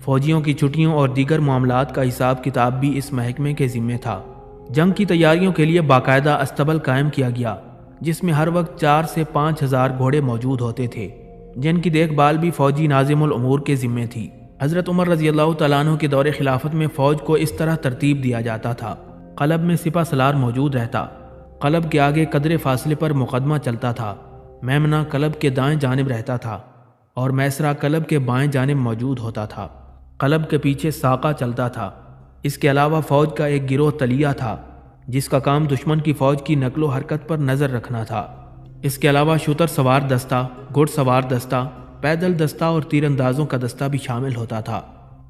Speaker 1: فوجیوں کی چھٹیوں اور دیگر معاملات کا حساب کتاب بھی اس محکمے کے ذمے تھا۔ جنگ کی تیاریوں کے لیے باقاعدہ استبل قائم کیا گیا، جس میں ہر وقت 4 سے 5 ہزار گھوڑے موجود ہوتے تھے، جن کی دیکھ بھال بھی فوجی ناظم الامور کے ذمے تھی۔ حضرت عمر رضی اللہ تعالیٰ عنہ کے دور خلافت میں فوج کو اس طرح ترتیب دیا جاتا تھا: قلب میں سپہ سالار موجود رہتا، قلب کے آگے قدرے فاصلے پر مقدمہ چلتا تھا، میمنہ قلب کے دائیں جانب رہتا تھا اور میسرہ قلب کے بائیں جانب موجود ہوتا تھا۔ قلب کے پیچھے ساقہ چلتا تھا۔ اس کے علاوہ فوج کا ایک گروہ تلیہ تھا، جس کا کام دشمن کی فوج کی نقل و حرکت پر نظر رکھنا تھا۔ اس کے علاوہ شتر سوار دستہ، گھڑ سوار دستہ، پیدل دستہ اور تیر اندازوں کا دستہ بھی شامل ہوتا تھا۔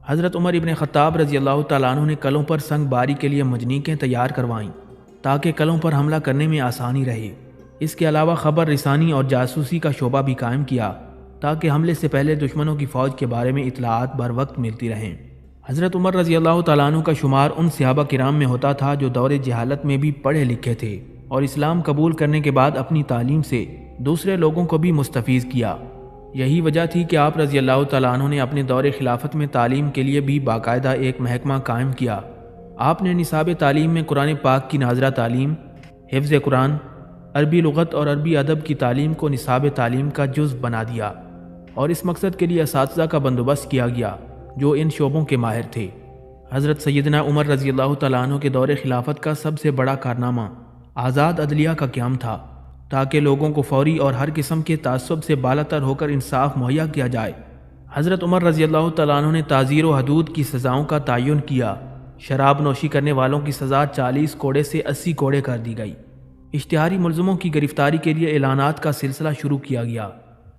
Speaker 1: حضرت عمر ابن خطاب رضی اللہ تعالیٰ عنہ نے قلعوں پر سنگ باری کے لیے منجنیقیں تیار کروائیں تاکہ قلعوں پر حملہ کرنے میں آسانی رہے۔ اس کے علاوہ خبر رسانی اور جاسوسی کا شعبہ بھی قائم کیا تاکہ حملے سے پہلے دشمنوں کی فوج کے بارے میں اطلاعات بر وقت ملتی رہیں۔ حضرت عمر رضی اللہ تعالیٰ عنہ کا شمار ان صحابہ کرام میں ہوتا تھا جو دور جہالت میں بھی پڑھے لکھے تھے اور اسلام قبول کرنے کے بعد اپنی تعلیم سے دوسرے لوگوں کو بھی مستفیض کیا۔ یہی وجہ تھی کہ آپ رضی اللہ تعالیٰ عنہ نے اپنے دور خلافت میں تعلیم کے لیے بھی باقاعدہ ایک محکمہ قائم کیا۔ آپ نے نصاب تعلیم میں قرآن پاک کی ناظرہ تعلیم، حفظ قرآن، عربی لغت اور عربی ادب کی تعلیم کو نصاب تعلیم کا جز بنا دیا، اور اس مقصد کے لیے اساتذہ کا بندوبست کیا گیا جو ان شعبوں کے ماہر تھے۔ حضرت سیدنا عمر رضی اللہ تعالیٰ عنہ کے دور خلافت کا سب سے بڑا کارنامہ آزاد عدلیہ کا قیام تھا، تاکہ لوگوں کو فوری اور ہر قسم کے تعصب سے بالاتر ہو کر انصاف مہیا کیا جائے۔ حضرت عمر رضی اللہ تعالیٰ عنہ نے تعزیر و حدود کی سزاؤں کا تعین کیا۔ شراب نوشی کرنے والوں کی سزا 40 کوڑے سے 80 کوڑے کر دی گئی۔ اشتہاری ملزموں کی گرفتاری کے لیے اعلانات کا سلسلہ شروع کیا گیا۔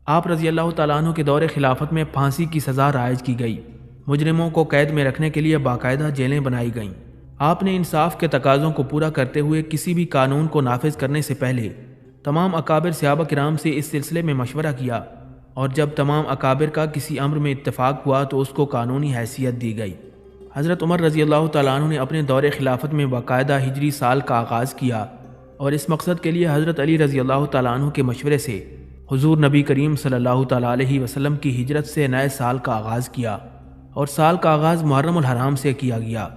Speaker 1: آپ رضی اللہ تعالیٰ عنہ کے دور خلافت میں پھانسی کی سزا رائج کی گئی۔ مجرموں کو قید میں رکھنے کے لیے باقاعدہ جیلیں بنائی گئیں۔ آپ نے انصاف کے تقاضوں کو پورا کرتے ہوئے کسی بھی قانون کو نافذ کرنے سے پہلے تمام اکابر صحابہ کرام سے اس سلسلے میں مشورہ کیا، اور جب تمام اکابر کا کسی امر میں اتفاق ہوا تو اس کو قانونی حیثیت دی گئی۔ حضرت عمر رضی اللہ تعالیٰ عنہ نے اپنے دور خلافت میں باقاعدہ ہجری سال کا آغاز کیا، اور اس مقصد کے لیے حضرت علی رضی اللہ تعالیٰ عنہ کے مشورے سے حضور نبی کریم صلی اللہ تعالیٰ علیہ وسلم کی ہجرت سے نئے سال کا آغاز کیا، اور سال کا آغاز محرم الحرام سے کیا گیا۔